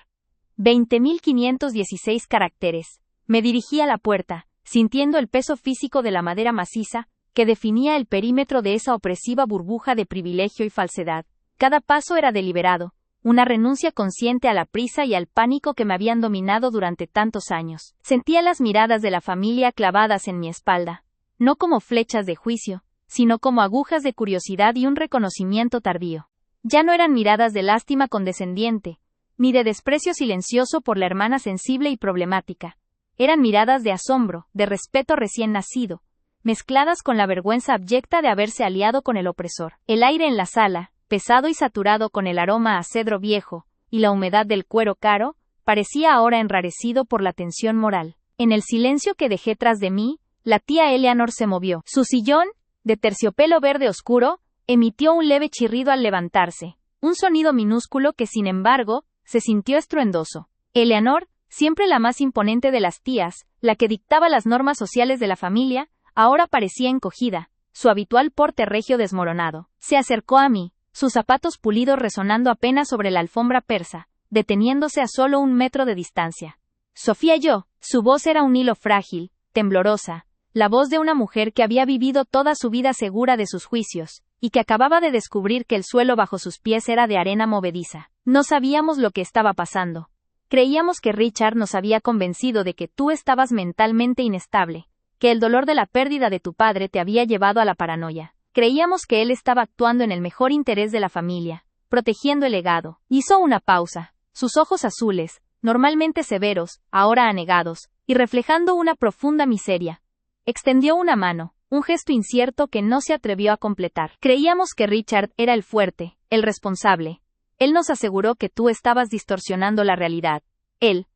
Speaker 1: 20.516 caracteres. Me dirigí a la puerta, sintiendo el peso físico de la madera maciza, que definía el perímetro de esa opresiva burbuja de privilegio y falsedad. Cada paso era deliberado, una renuncia consciente a la prisa y al pánico que me habían dominado durante tantos años. Sentía las miradas de la familia clavadas en mi espalda, no como flechas de juicio, sino como agujas de curiosidad y un reconocimiento tardío. Ya no eran miradas de lástima condescendiente, ni de desprecio silencioso por la hermana sensible y problemática. Eran miradas de asombro, de respeto recién nacido, mezcladas con la vergüenza abyecta de haberse aliado con el opresor. El aire en la sala, pesado y saturado con el aroma a cedro viejo, y la humedad del cuero caro, parecía ahora enrarecido por la tensión moral. En el silencio que dejé tras de mí, la tía Eleanor se movió. Su sillón, de terciopelo verde oscuro, emitió un leve chirrido al levantarse, un sonido minúsculo que sin embargo, se sintió estruendoso. Eleanor, siempre la más imponente de las tías, la que dictaba las normas sociales de la familia, ahora parecía encogida, su habitual porte regio desmoronado. Se acercó a mí, sus zapatos pulidos resonando apenas sobre la alfombra persa, deteniéndose a solo 1 metro de distancia. Sofía yo, su voz era un hilo frágil, temblorosa, la voz de una mujer que había vivido toda su vida segura de sus juicios, y que acababa de descubrir que el suelo bajo sus pies era de arena movediza. No sabíamos lo que estaba pasando. Creíamos que Richard nos había convencido de que tú estabas mentalmente inestable, que el dolor de la pérdida de tu padre te había llevado a la paranoia. Creíamos que él estaba actuando en el mejor interés de la familia, protegiendo el legado. Hizo una pausa, sus ojos azules, normalmente severos, ahora anegados, y reflejando una profunda miseria. Extendió una mano, un gesto incierto que no se atrevió a completar. Creíamos que Richard era el fuerte, el responsable. Él nos aseguró que tú estabas distorsionando la realidad. Él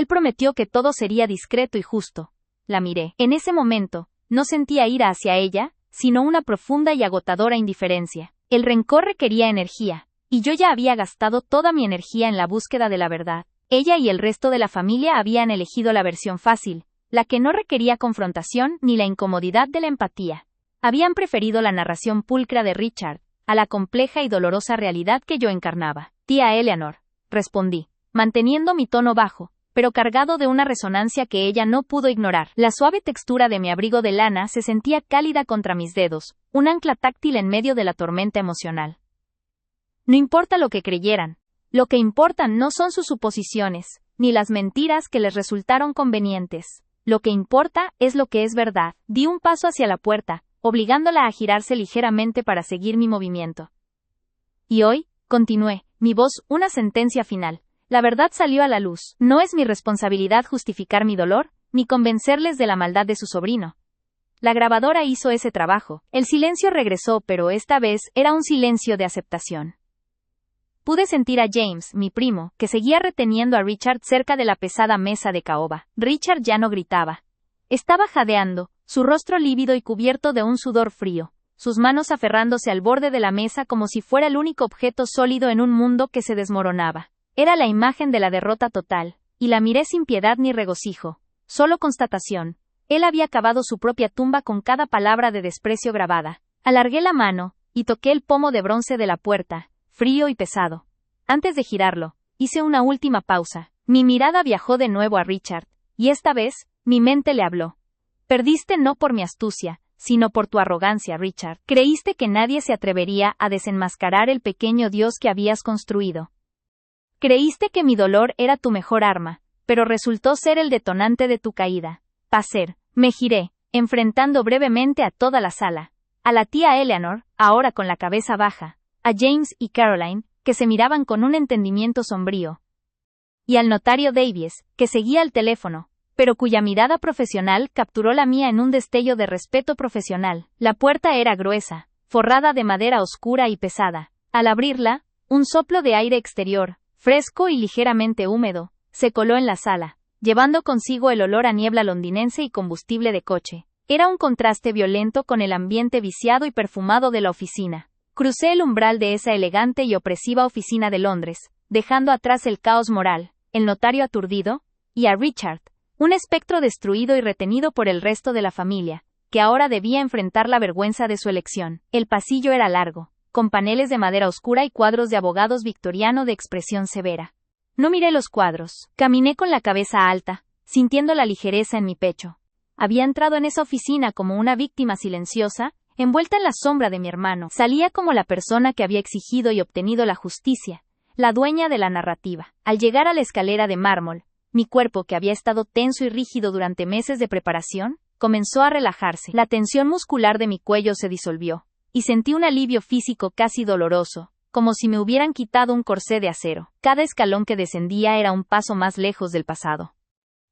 Speaker 1: prometió que todo sería discreto y justo. La miré. En ese momento, no sentía ira hacia ella, sino una profunda y agotadora indiferencia. El rencor requería energía, y yo ya había gastado toda mi energía en la búsqueda de la verdad. Ella y el resto de la familia habían elegido la versión fácil, la que no requería confrontación ni la incomodidad de la empatía. Habían preferido la narración pulcra de Richard, a la compleja y dolorosa realidad que yo encarnaba. Tía Eleanor, respondí, manteniendo mi tono bajo, pero cargado de una resonancia que ella no pudo ignorar. La suave textura de mi abrigo de lana se sentía cálida contra mis dedos, un ancla táctil en medio de la tormenta emocional. No importa lo que creyeran, lo que importan no son sus suposiciones, ni las mentiras que les resultaron convenientes. Lo que importa es lo que es verdad. Di un paso hacia la puerta, obligándola a girarse ligeramente para seguir mi movimiento. Y hoy, continué, mi voz, una sentencia final. La verdad salió a la luz. No es mi responsabilidad justificar mi dolor, ni convencerles de la maldad de su sobrino. La grabadora hizo ese trabajo. El silencio regresó, pero esta vez era un silencio de aceptación. Pude sentir a James, mi primo, que seguía reteniendo a Richard cerca de la pesada mesa de caoba. Richard ya no gritaba. Estaba jadeando, su rostro lívido y cubierto de un sudor frío, sus manos aferrándose al borde de la mesa como si fuera el único objeto sólido en un mundo que se desmoronaba. Era la imagen de la derrota total, y la miré sin piedad ni regocijo, solo constatación. Él había cavado su propia tumba con cada palabra de desprecio grabada. Alargué la mano, y toqué el pomo de bronce de la puerta, frío y pesado. Antes de girarlo, hice una última pausa. Mi mirada viajó de nuevo a Richard, y esta vez, mi mente le habló. Perdiste no por mi astucia, sino por tu arrogancia, Richard. Creíste que nadie se atrevería a desenmascarar el pequeño Dios que habías construido. Creíste que mi dolor era tu mejor arma, pero resultó ser el detonante de tu caída. Paser, me giré, enfrentando brevemente a toda la sala. A la tía Eleanor, ahora con la cabeza baja, a James y Caroline, que se miraban con un entendimiento sombrío, y al notario Davies, que seguía al teléfono, pero cuya mirada profesional capturó la mía en un destello de respeto profesional. La puerta era gruesa, forrada de madera oscura y pesada. Al abrirla, un soplo de aire exterior, fresco y ligeramente húmedo, se coló en la sala, llevando consigo el olor a niebla londinense y combustible de coche. Era un contraste violento con el ambiente viciado y perfumado de la oficina. Crucé el umbral de esa elegante y opresiva oficina de Londres, dejando atrás el caos moral, el notario aturdido, y a Richard, un espectro destruido y retenido por el resto de la familia, que ahora debía enfrentar la vergüenza de su elección. El pasillo era largo, con paneles de madera oscura y cuadros de abogados victoriano de expresión severa. No miré los cuadros, caminé con la cabeza alta, sintiendo la ligereza en mi pecho. Había entrado en esa oficina como una víctima silenciosa, envuelta en la sombra de mi hermano. Salía como la persona que había exigido y obtenido la justicia, la dueña de la narrativa. Al llegar a la escalera de mármol, mi cuerpo, que había estado tenso y rígido durante meses de preparación, comenzó a relajarse. La tensión muscular de mi cuello se disolvió, y sentí un alivio físico casi doloroso, como si me hubieran quitado un corsé de acero. Cada escalón que descendía era un paso más lejos del pasado.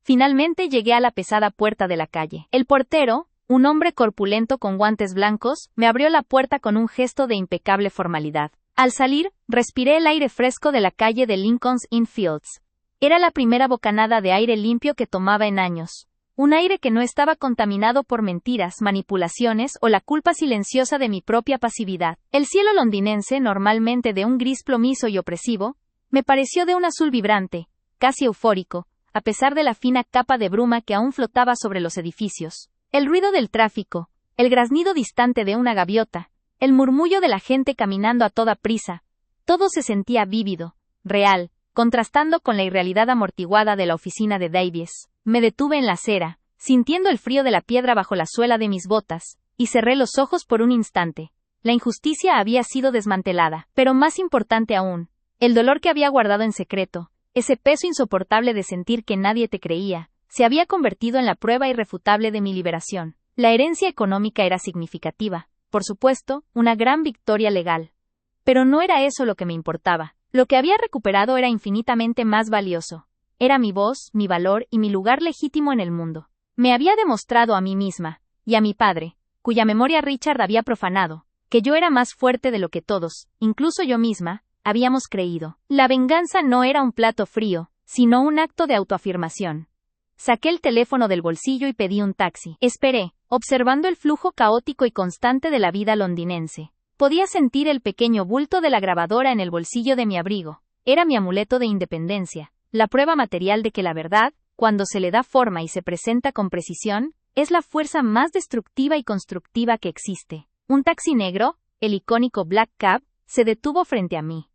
Speaker 1: Finalmente llegué a la pesada puerta de la calle. El portero, un hombre corpulento con guantes blancos, me abrió la puerta con un gesto de impecable formalidad. Al salir, respiré el aire fresco de la calle de Lincoln's Inn Fields. Era la primera bocanada de aire limpio que tomaba en años. Un aire que no estaba contaminado por mentiras, manipulaciones o la culpa silenciosa de mi propia pasividad. El cielo londinense, normalmente de un gris plomizo y opresivo, me pareció de un azul vibrante, casi eufórico, a pesar de la fina capa de bruma que aún flotaba sobre los edificios. El ruido del tráfico, el graznido distante de una gaviota, el murmullo de la gente caminando a toda prisa, todo se sentía vívido, real, contrastando con la irrealidad amortiguada de la oficina de Davies. Me detuve en la acera, sintiendo el frío de la piedra bajo la suela de mis botas, y cerré los ojos por un instante. La injusticia había sido desmantelada, pero más importante aún, el dolor que había guardado en secreto, ese peso insoportable de sentir que nadie te creía, se había convertido en la prueba irrefutable de mi liberación. La herencia económica era significativa, por supuesto, una gran victoria legal. Pero no era eso lo que me importaba. Lo que había recuperado era infinitamente más valioso. Era mi voz, mi valor y mi lugar legítimo en el mundo. Me había demostrado a mí misma, y a mi padre, cuya memoria Richard había profanado, que yo era más fuerte de lo que todos, incluso yo misma, habíamos creído. La venganza no era un plato frío, sino un acto de autoafirmación. Saqué el teléfono del bolsillo y pedí un taxi. Esperé, observando el flujo caótico y constante de la vida londinense. Podía sentir el pequeño bulto de la grabadora en el bolsillo de mi abrigo. Era mi amuleto de independencia, la prueba material de que la verdad, cuando se le da forma y se presenta con precisión, es la fuerza más destructiva y constructiva que existe. Un taxi negro, el icónico Black Cab, se detuvo frente a mí.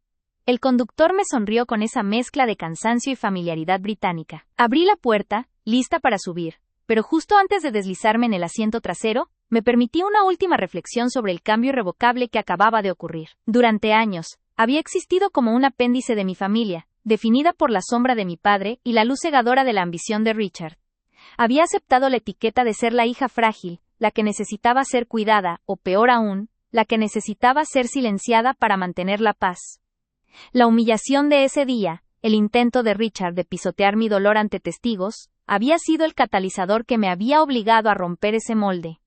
Speaker 1: El conductor me sonrió con esa mezcla de cansancio y familiaridad británica. Abrí la puerta, lista para subir, pero justo antes de deslizarme en el asiento trasero, me permití una última reflexión sobre el cambio irrevocable que acababa de ocurrir. Durante años, había existido como un apéndice de mi familia, definida por la sombra de mi padre y la luz cegadora de la ambición de Richard. Había aceptado la etiqueta de ser la hija frágil, la que necesitaba ser cuidada, o peor aún, la que necesitaba ser silenciada para mantener la paz. La humillación de ese día, el intento de Richard de pisotear mi dolor ante testigos, había sido el catalizador que me había obligado a romper ese molde.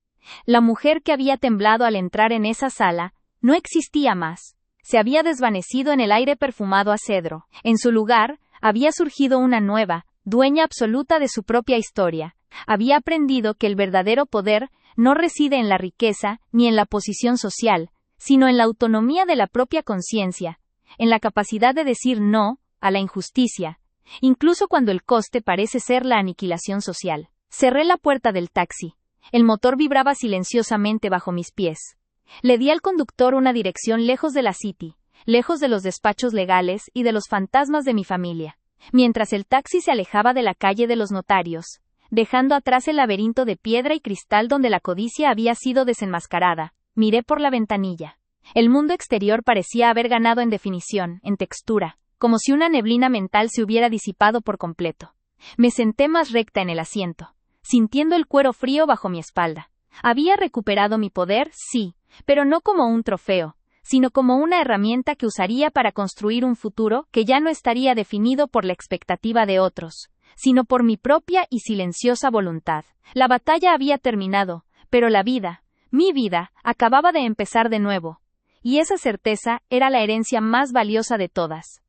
Speaker 1: La mujer que había temblado al entrar en esa sala, no existía más. Se había desvanecido en el aire perfumado a cedro. En su lugar, había surgido una nueva, dueña absoluta de su propia historia. Había aprendido que el verdadero poder no reside en la riqueza ni en la posición social, sino en la autonomía de la propia conciencia, en la capacidad de decir no a la injusticia, incluso cuando el coste parece ser la aniquilación social. Cerré la puerta del taxi. El motor vibraba silenciosamente bajo mis pies. Le di al conductor una dirección lejos de la City, lejos de los despachos legales y de los fantasmas de mi familia. Mientras el taxi se alejaba de la calle de los notarios, dejando atrás el laberinto de piedra y cristal donde la codicia había sido desenmascarada, miré por la ventanilla. El mundo exterior parecía haber ganado en definición, en textura, como si una neblina mental se hubiera disipado por completo. Me senté más recta en el asiento, sintiendo el cuero frío bajo mi espalda. Había recuperado mi poder, sí, pero no como un trofeo, sino como una herramienta que usaría para construir un futuro que ya no estaría definido por la expectativa de otros, sino por mi propia y silenciosa voluntad. La batalla había terminado, pero la vida, mi vida, acababa de empezar de nuevo. Y esa certeza era la herencia más valiosa de todas.